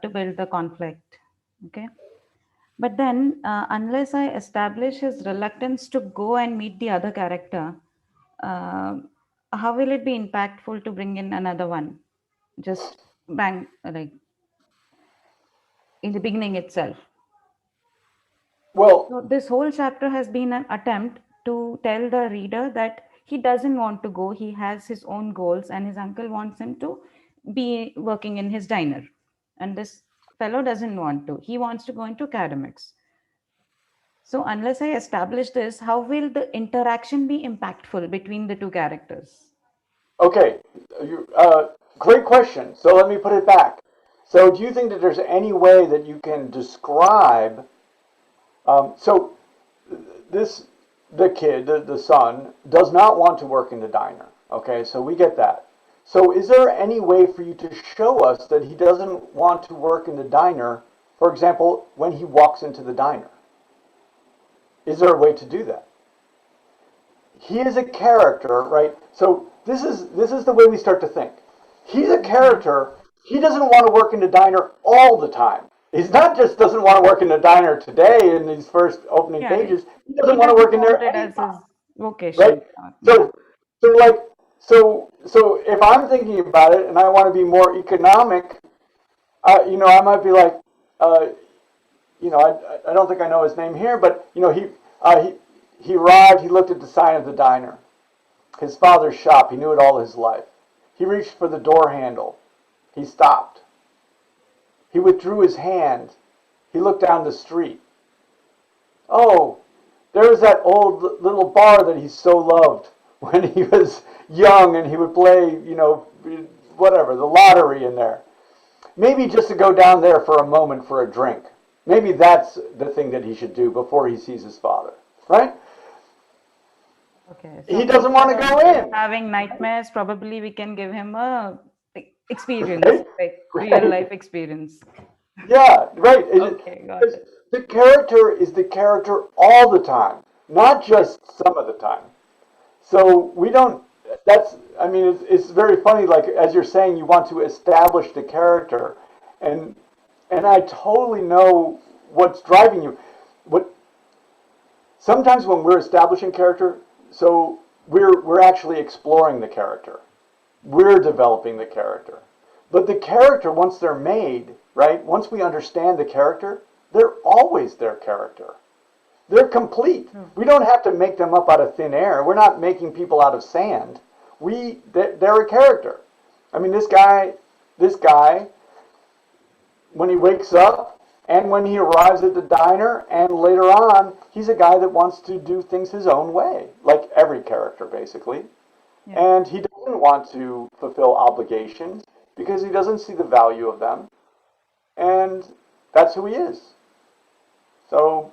to build the conflict. Okay. But then, unless I establish his reluctance to go and meet the other character, uh, how will it be impactful to bring in another one? Just bang, like in the beginning itself. Well, So this whole chapter has been an attempt to tell the reader that he doesn't want to go. He has his own goals, and his uncle wants him to be working in his diner. And this fellow doesn't want to. He wants to go into academics. So unless I establish this, how will the interaction be impactful between the two characters? okay, great question. So let me put it back. So do you think that there's any way that you can describe? So the kid, the son, does not want to work in the diner. Okay, so we get that. So is there any way for you to show us that he doesn't want to work in the diner? For example, when he walks into the diner, is there a way to do that? He is a character, right? So this is the way we start to think. He's a character. He doesn't want to work in the diner all the time. He's not just doesn't want to work in the diner today in these first opening Yeah, pages. He he doesn't want to doesn't work in want there it as anytime, his vocation. right? So if I'm thinking about it and I want to be more economic, I might be like, uh, I don't think I know his name here, but he arrived. He looked at the sign of the diner, his father's shop. He knew it all his life. He reached for the door handle. He stopped. He withdrew his hand. He looked down the street. Oh, there was that old little bar that he so loved when he was young, and he would play, whatever, the lottery in there. Maybe just to go down there for a moment for a drink. Maybe that's the thing that he should do before he sees his father, right? Okay, He doesn't want to go in. having nightmares, probably we can give him a experience, like real life experience. Yeah, right. Okay, got it. The character is the character all the time, not just some of the time. So we don't. That's. I mean, it's very funny. Like as you're saying, you want to establish the character, and I totally know what's driving you. What sometimes when we're establishing character, so we're actually exploring the character. We're developing the character. But the character, once they're made, right? Once we understand the character, they're always their character. They're complete. We don't have to make them up out of thin air. We're not making people out of sand. They're a character. I mean, this guy, when he wakes up and when he arrives at the diner and later on, he's a guy that wants to do things his own way, like every character, basically. Yeah. And he doesn't want to fulfill obligations because he doesn't see the value of them. And that's who he is. So,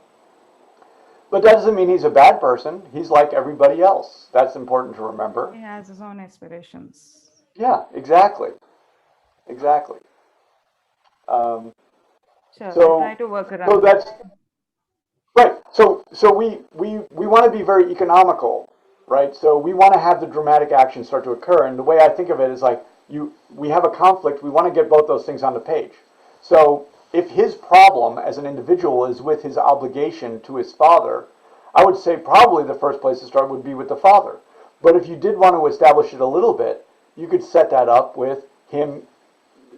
but that doesn't mean he's a bad person. He's like everybody else. That's important to remember. He has his own aspirations. Yeah, exactly. Exactly. Um, Sure, I'll so, try to work so around it. that's right. So we want to be very economical, right? So we want to have the dramatic action start to occur. And the way I think of it is like we have a conflict. We want to get both those things on the page. So if his problem as an individual is with his obligation to his father, I would say probably the first place to start would be with the father. But if you did want to establish it a little bit, you could set that up with him.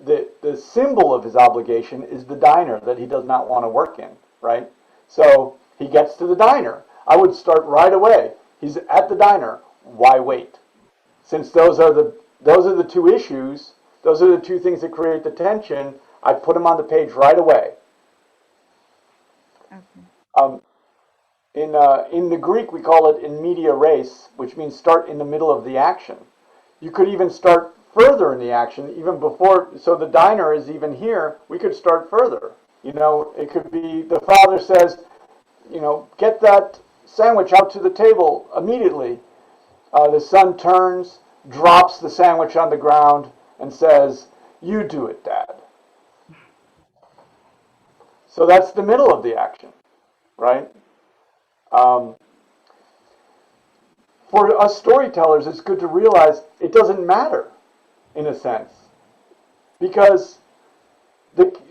The symbol of his obligation is the diner that he does not want to work in, right? So he gets to the diner. I would start right away. He's at the diner. Why wait? Since those are the two issues, those are the two things that create the tension. I put them on the page right away. Okay. In the Greek, we call it in media res, which means start in the middle of the action. You could even start further in the action, even before. So the diner is even here. We could start further. It could be the father says, get that sandwich out to the table immediately. The son turns, drops the sandwich on the ground, and says, "You do it, Dad." So that's the middle of the action, right? Um, for us storytellers, it's good to realize it doesn't matter, in a sense, because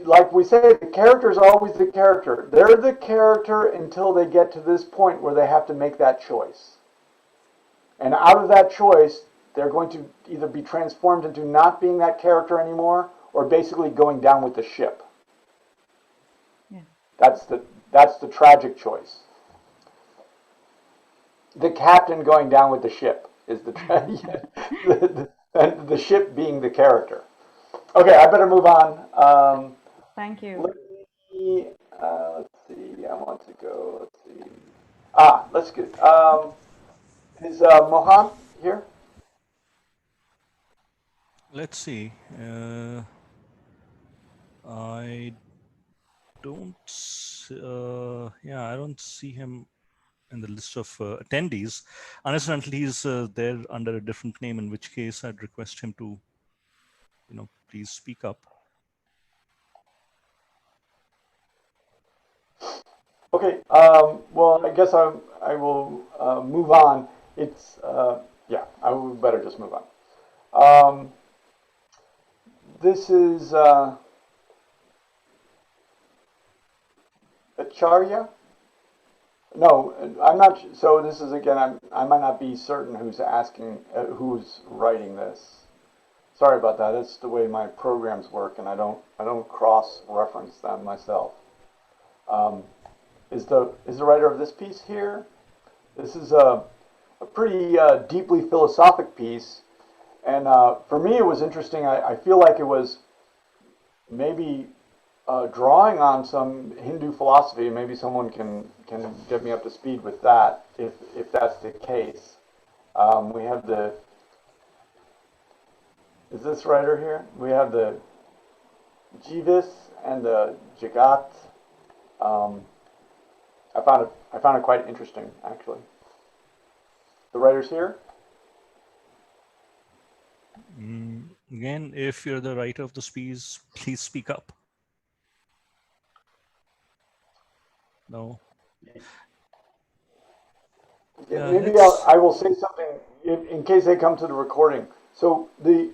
like we say, the character is always the character. They're the character until they get to this point where they have to make that choice. And out of that choice, they're going to either be transformed into not being that character anymore, or basically going down with the ship. Yeah. That's the tragic choice. The captain going down with the ship is the ship being the character. Okay, I better move on. Thank you. Let's see. I want to go. Let's see. Let's get. Is Mohan here? Let's see. I don't. I don't see him in the list of attendees, unless and until he's there under a different name. In which case, I'd request him to, please speak up. Okay. Well, I guess I will move on. It's I would better just move on. This is Acharya. No, I'm not. So this is again. I might not be certain who's asking, who's writing this. Sorry about that. It's the way my programs work, and I don't cross-reference them myself. Is the writer of this piece here? This is a pretty deeply philosophic piece, and for me it was interesting. I feel like it was maybe drawing on some Hindu philosophy. Maybe someone can get me up to speed with that if that's the case. We have the. Is this writer here? We have the Jivis and the Jagat. I found it quite interesting, actually. The writers here? Again, if you're the writer of this piece, please speak up. No. Yeah, Maybe it's I will say something in case they come to the recording. So the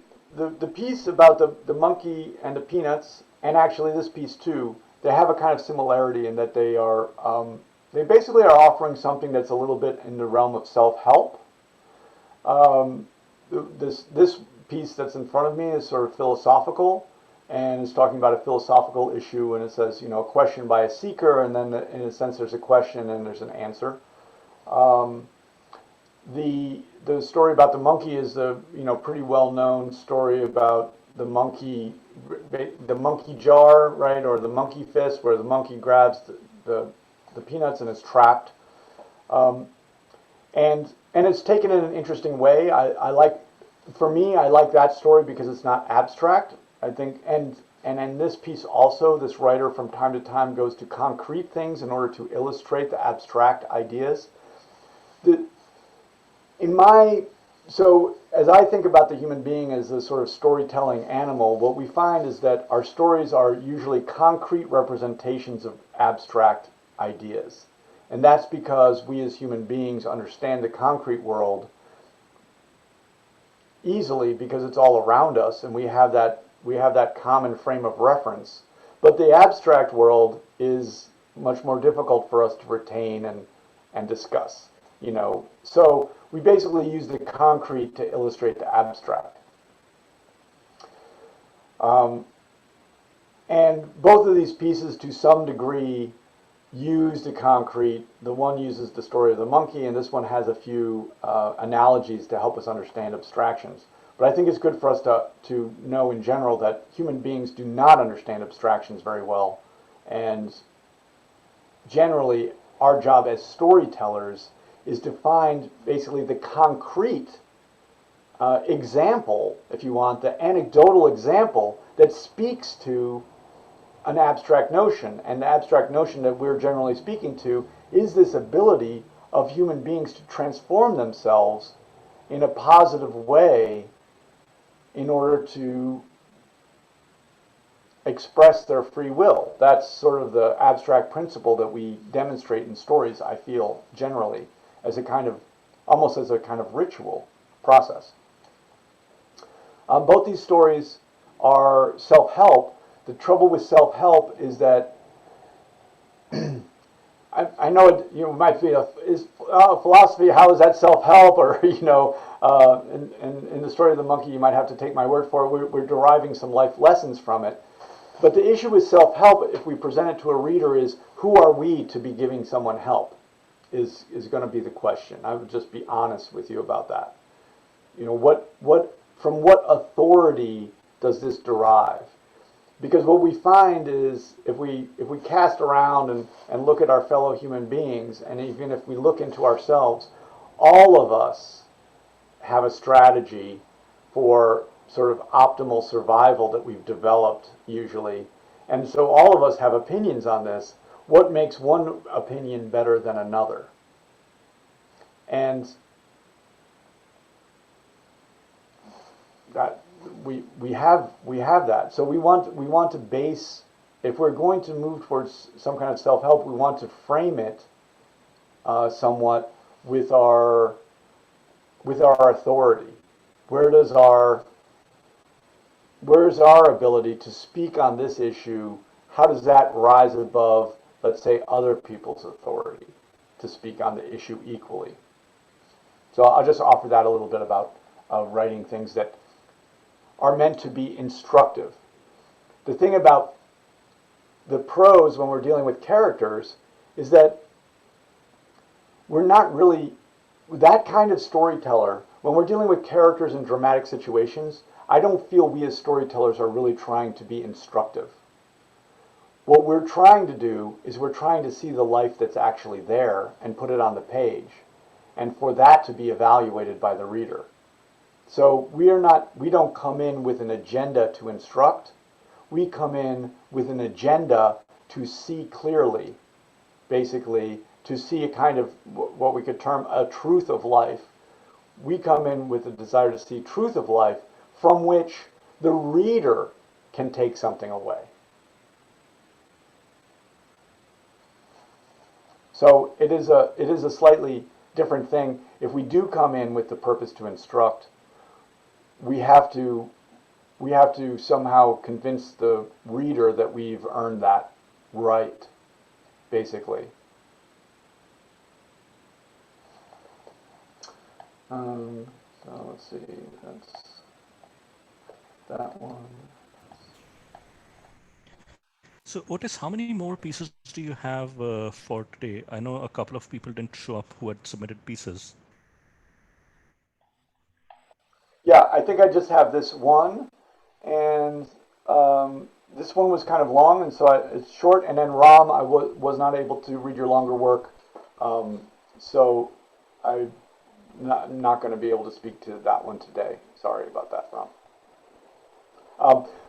piece about the monkey and the peanuts, and actually this piece too, they have a kind of similarity in that they basically are offering something that's a little bit in the realm of self-help. Um, this piece that's in front of me is sort of philosophical, and it's talking about a philosophical issue, and it says, a question by a seeker, and then in a sense there's a question and there's an answer. Um, the story about the monkey is the pretty well known story about the monkey jar, right, or the monkey fist, where the monkey grabs the peanuts and is trapped. Um, and it's taken in an interesting way. I like, for me, I like that story because it's not abstract. I think, and in this piece also, this writer from time to time goes to concrete things in order to illustrate the abstract ideas. The, in my So as I think about the human being as a sort of storytelling animal, what we find is that our stories are usually concrete representations of abstract ideas. And that's because we as human beings understand the concrete world easily because it's all around us and we have that common frame of reference. But the abstract world is much more difficult for us to retain and discuss. So we basically use the concrete to illustrate the abstract. Um, and both of these pieces, to some degree, use the concrete. The one uses the story of the monkey, and this one has a few analogies to help us understand abstractions. But I think it's good for us to know in general that human beings do not understand abstractions very well. And generally, our job as storytellers is to find basically the concrete example, if you want, the anecdotal example that speaks to an abstract notion. And the abstract notion that we're generally speaking to is this ability of human beings to transform themselves in a positive way in order to express their free will. That's sort of the abstract principle that we demonstrate in stories, I feel, generally, as a kind of, almost as a kind of ritual process. Both these stories are self-help. The trouble with self-help is that I know it might be philosophy. How is that self-help? Or in the story of the monkey, you might have to take my word for it. We're deriving some life lessons from it. But the issue with self-help, if we present it to a reader, is who are we to be giving someone help? Is going to be the question. I would just be honest with you about that. From what authority does this derive? Because what we find is if we cast around and look at our fellow human beings, and even if we look into ourselves, all of us have a strategy for sort of optimal survival that we've developed usually. And so all of us have opinions on this. What makes one opinion better than another? And that we have that. So we want to base, if we're going to move towards some kind of self-help, we want to frame it somewhat with our authority. Where's our ability to speak on this issue? How does that rise above, let's say, other people's authority to speak on the issue equally? So I'll just offer that a little bit about writing things that are meant to be instructive. The thing about the prose when we're dealing with characters is that we're not really that kind of storyteller. When we're dealing with characters in dramatic situations, I don't feel we as storytellers are really trying to be instructive. What we're trying to do is we're trying to see the life that's actually there and put it on the page, and for that to be evaluated by the reader. So we don't come in with an agenda to instruct. We come in with an agenda to see clearly, basically, to see a kind of what we could term a truth of life. We come in with a desire to see truth of life from which the reader can take something away. So it is a slightly different thing. If we do come in with the purpose to instruct, we have to somehow convince the reader that we've earned that right, basically. So let's see, that's that one. So Otis, how many more pieces do you have for today? I know a couple of people didn't show up who had submitted pieces. Yeah, I think I just have this one, and this one was kind of long, and so it's short. And then Ram, I was not able to read your longer work, so I'm not going to be able to speak to that one today. Sorry about that, Ram.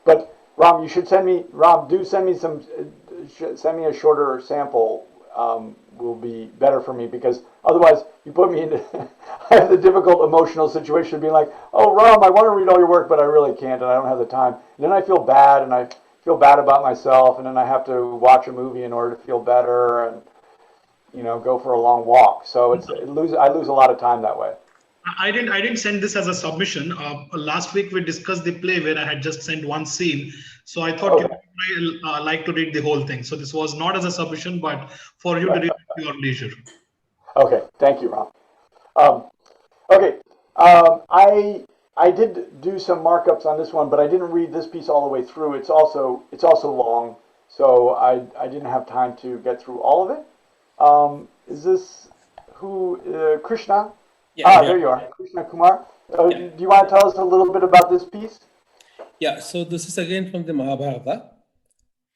But Ram, you should send me. Ram, do send me some. Send me a shorter sample. Will be better for me, because otherwise you put me into. I have the difficult emotional situation of being like, oh, Ram, I want to read all your work, but I really can't, and I don't have the time. And then I feel bad, and I feel bad about myself, and then I have to watch a movie in order to feel better, and go for a long walk. So I lose a lot of time that way. I didn't send this as a submission. Last week we discussed the play where I had just sent one scene. So I thought you might like to read the whole thing. So this was not as a submission, but for you to read at your leisure. Okay, thank you, Ram. Okay, I did do some markups on this one, but I didn't read this piece all the way through. It's also long, so I didn't have time to get through all of it. Is this Krishna? Yeah, there you are, Krishna Kumar. Do you want to tell us a little bit about this piece? Yeah, so this is again from the Mahabharata.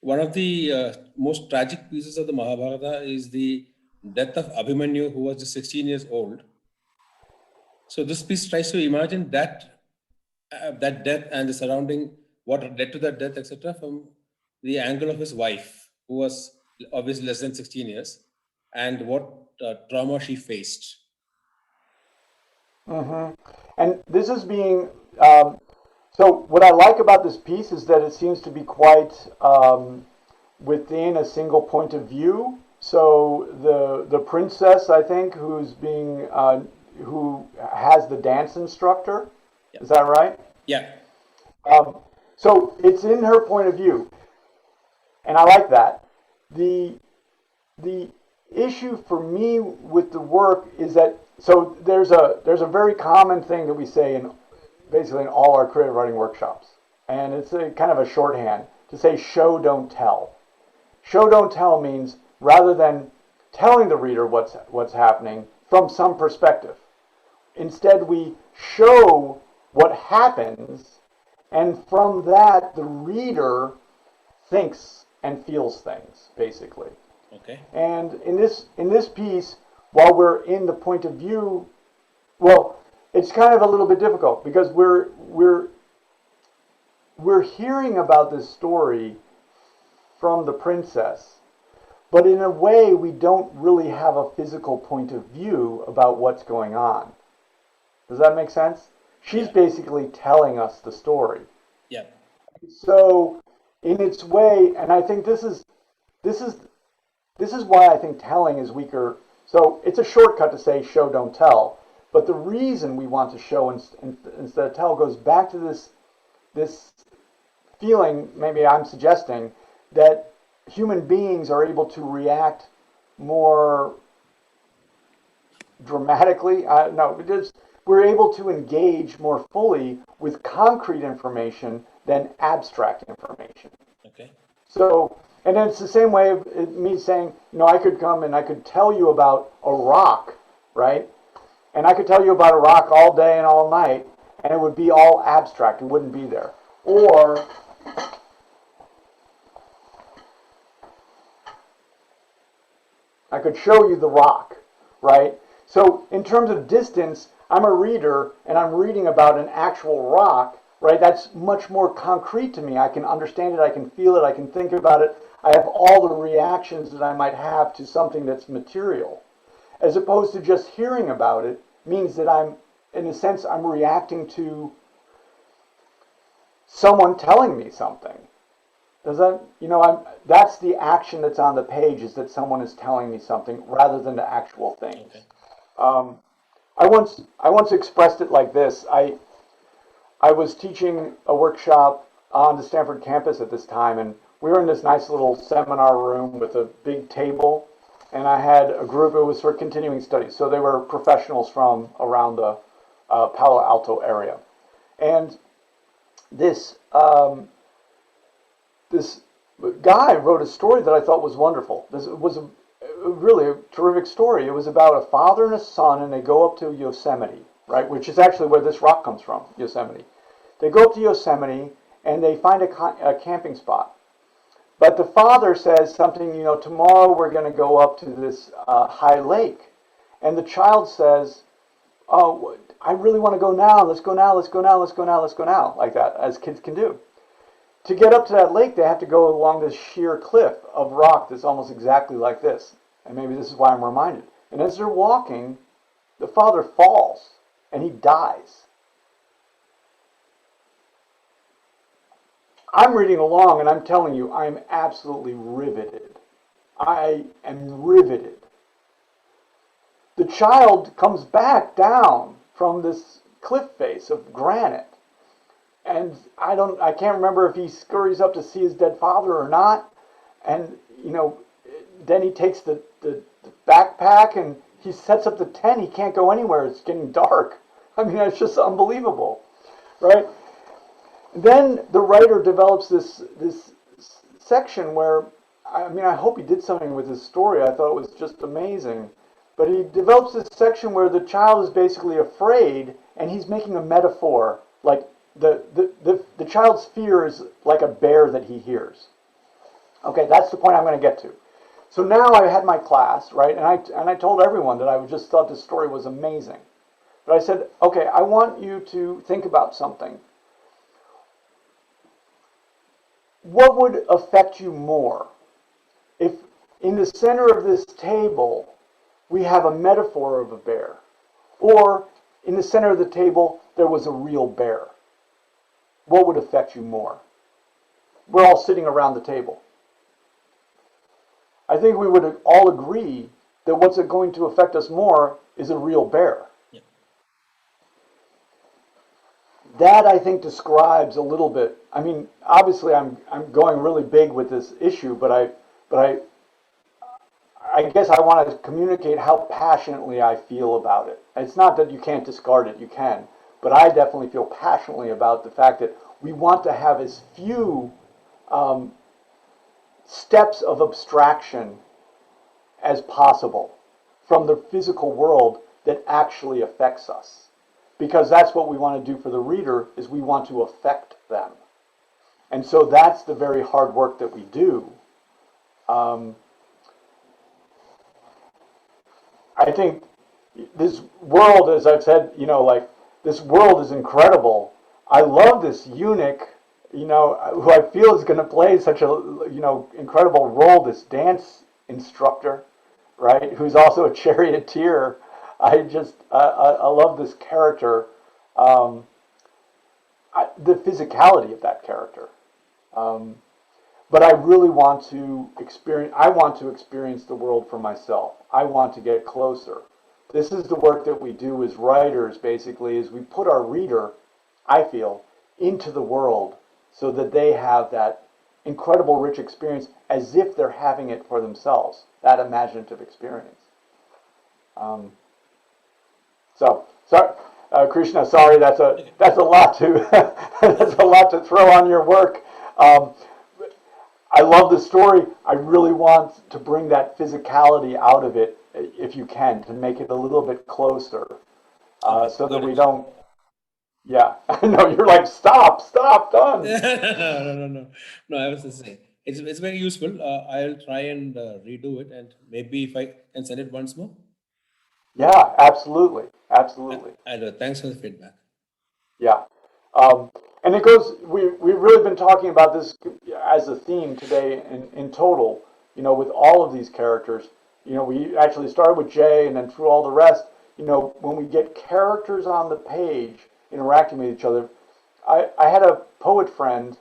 One of the most tragic pieces of the Mahabharata is the death of Abhimanyu, who was just 16 years old. So this piece tries to imagine that death and the surrounding, what led to that death, etc., from the angle of his wife, who was obviously less than 16 years, and what trauma she faced. Mm-hmm. And this is being so. What I like about this piece is that it seems to be quite within a single point of view. So the princess, I think, who has the dance instructor. Is that right? Yeah. So it's in her point of view, and I like that. The issue for me with the work is that there's a very common thing that we say in basically in all our creative writing workshops, and it's a kind of a shorthand to say show don't tell. Show don't tell means rather than telling the reader what's happening from some perspective, instead we show what happens, and from that the reader thinks and feels things, basically. Okay. And in this piece, while we're in the point of view, well, it's kind of a little bit difficult because we're hearing about this story from the princess, but in a way we don't really have a physical point of view about what's going on. Does that make sense? She's basically telling us the story. Yeah. So in its way, and I think this is why I think telling is weaker. So it's a shortcut to say show don't tell, but the reason we want to show instead of tell goes back to this feeling, maybe I'm suggesting, that human beings are able to react more dramatically. We're able to engage more fully with concrete information than abstract information. Okay. So, and then it's the same way of me saying, I could come and I could tell you about a rock, right? And I could tell you about a rock all day and all night, and it would be all abstract. It wouldn't be there. Or I could show you the rock, right? So in terms of distance, I'm a reader and I'm reading about an actual rock, right? That's much more concrete to me. I can understand it, I can feel it, I can think about it. I have all the reactions that I might have to something that's material. As opposed to just hearing about it means that I'm, in a sense, I'm reacting to someone telling me something. Does that, that's the action that's on the page, is that someone is telling me something rather than the actual things. Okay. I once expressed it like this. I was teaching a workshop on the Stanford campus at this time, and we were in this nice little seminar room with a big table, and I had a group. It was for continuing studies, so they were professionals from around the Palo Alto area, and this this guy wrote a story that I thought was wonderful. This was really a terrific story. It was about a father and a son, and they go up to Yosemite, right, which is actually where this rock comes from, Yosemite. They go up to Yosemite, and they find a camping spot. But the father says something, tomorrow we're going to go up to this high lake. And the child says, oh, I really want to go now. Let's go now, let's go now, let's go now, let's go now, like that, as kids can do. To get up to that lake, they have to go along this sheer cliff of rock that's almost exactly like this. And maybe this is why I'm reminded. And as they're walking, the father falls, and he dies. I'm reading along, and I'm telling you, I'm absolutely riveted. I am riveted. The child comes back down from this cliff face of granite. And I can't remember if he scurries up to see his dead father or not. And, then he takes the backpack and he sets up the tent. He can't go anywhere. It's getting dark. I mean, it's just unbelievable, right? Then the writer develops this section where, I hope he did something with his story. I thought it was just amazing. But he develops this section where the child is basically afraid, and he's making a metaphor, like the child's fear is like a bear that he hears. Okay, that's the point I'm going to get to. So now I had my class, right, and I told everyone that I just thought this story was amazing. But I said, okay, I want you to think about something. What would affect you more if in the center of this table we have a metaphor of a bear, or in the center of the table there was a real bear? What would affect you more? We're all sitting around the table. I think we would all agree that what's going to affect us more is a real bear. Yeah. That, I think, describes a little bit. I mean, obviously, I'm going really big with this issue, but I guess I want to communicate how passionately I feel about it. It's not that you can't discard it; you can, but I definitely feel passionately about the fact that we want to have as few steps of abstraction as possible from the physical world that actually affects us. Because that's what we want to do for the reader, is we want to affect them. And so that's the very hard work that we do. I think this world, as I've said, this world is incredible. I love this eunuch, who I feel is going to play such a, incredible role, this dance instructor, right, who's also a charioteer. I love this character, the physicality of that character. But I really want to experience the world for myself. I want to get closer. This is the work that we do as writers, basically, is we put our reader, I feel, into the world so that they have that incredible rich experience as if they're having it for themselves, that imaginative experience. Krishna, sorry, that's a lot to that's a lot to throw on your work. I love the story. I really want to bring that physicality out of it, if you can, to make it a little bit closer, so that we don't. Yeah, I know you're like, stop, done. No. I was just saying it's very useful. I'll try and redo it, and maybe if I can send it once more. Yeah, absolutely. And thanks for the feedback. Yeah. And it goes, we've really been talking about this as a theme today in total, with all of these characters. We actually started with Jay and then through all the rest. When we get characters on the page interacting with each other, I had a poet friend,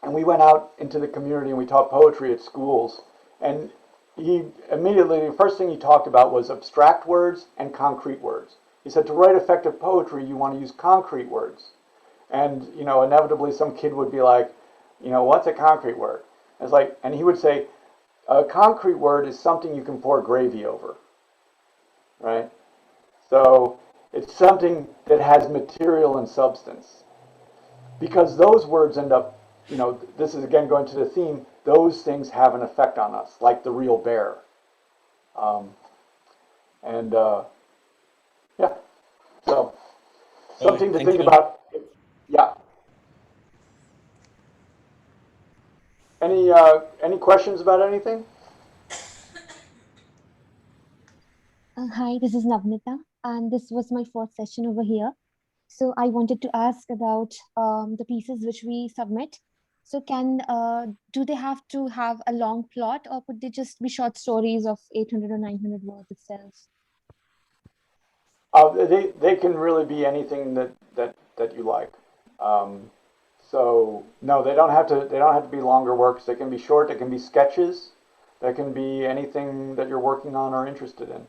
and we went out into the community and we taught poetry at schools. And he immediately, the first thing he talked about was abstract words and concrete words. He said to write effective poetry, you want to use concrete words. And, you know, inevitably some kid would be like, you know, what's a concrete word? It's like, and he would say, a concrete word is something you can pour gravy over, right? So it's something that has material and substance. Because those words end up, you know, this is again going to the theme, those things have an effect on us, like the real bear. And yeah, so something to think about. Yeah. Any questions about anything? Hi, this is Navnita, and this was my fourth session over here. So I wanted to ask about the pieces which we submit. So do they have to have a long plot, or could they just be short stories of 800 or 900 words itself? They can really be anything that you like. So no, they don't have to be longer works. They can be short. They can be sketches. They can be anything that you're working on or interested in.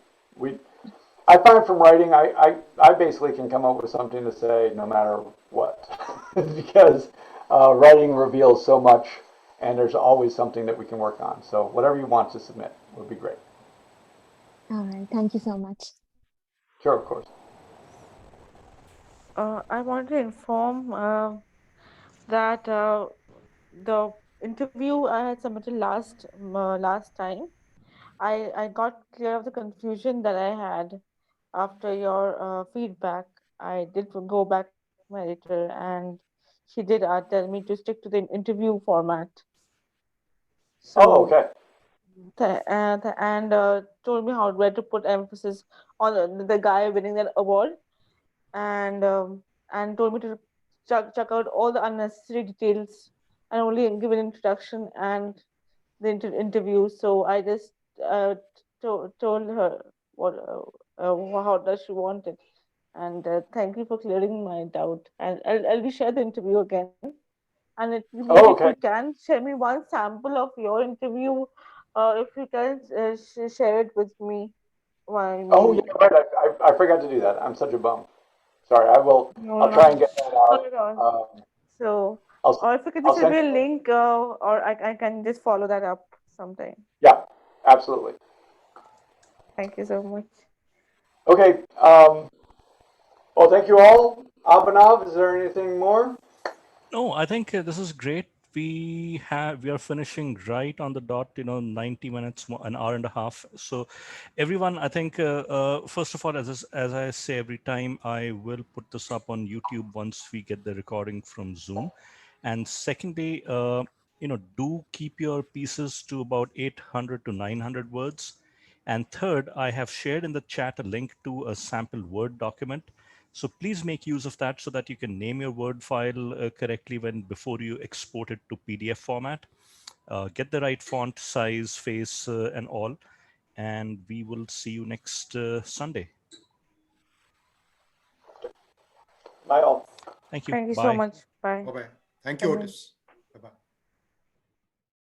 I find from writing, I basically can come up with something to say no matter what, because writing reveals so much, and there's always something that we can work on. So whatever you want to submit would be great. All right, thank you so much. Sure, of course. I want to inform that the interview I had submitted last time, I got clear of the confusion that I had after your feedback. I did go back to my editor, and she did tell me to stick to the interview format. Oh, So, okay. and told me where to put emphasis on the guy winning that award, and and told me to check out all the unnecessary details and only give an introduction and the interview. So I just told her what how does she want it, and thank you for clearing my doubt. And I'll be share the interview again, and maybe Oh, if you okay. can share me one sample of your interview, if you can share it with me, my Oh, yeah, maybe. right. I forgot to do that. I'm such a bum. Sorry. No, I'll no, try and get that not out. at all. So, I'll or if you can I'll just send send me a you. link, or I can just follow that up sometime. Yeah, absolutely. Thank you so much. Okay. Well, thank you all. Abhinav, is there anything more? No, I think this is great. We are finishing right on the dot. 90 minutes, an hour and a half. So, everyone, I think first of all, as I say every time, I will put this up on YouTube once we get the recording from Zoom. And secondly, do keep your pieces to about 800 to 900 words. And third, I have shared in the chat a link to a sample Word document. So please make use of that so that you can name your Word file correctly before you export it to PDF format. Get the right font, size, face, and all. And we will see you next Sunday. Bye all. Thank you. Thank you so Bye. much. Bye. Bye-bye. Thank Good you, night. Otis.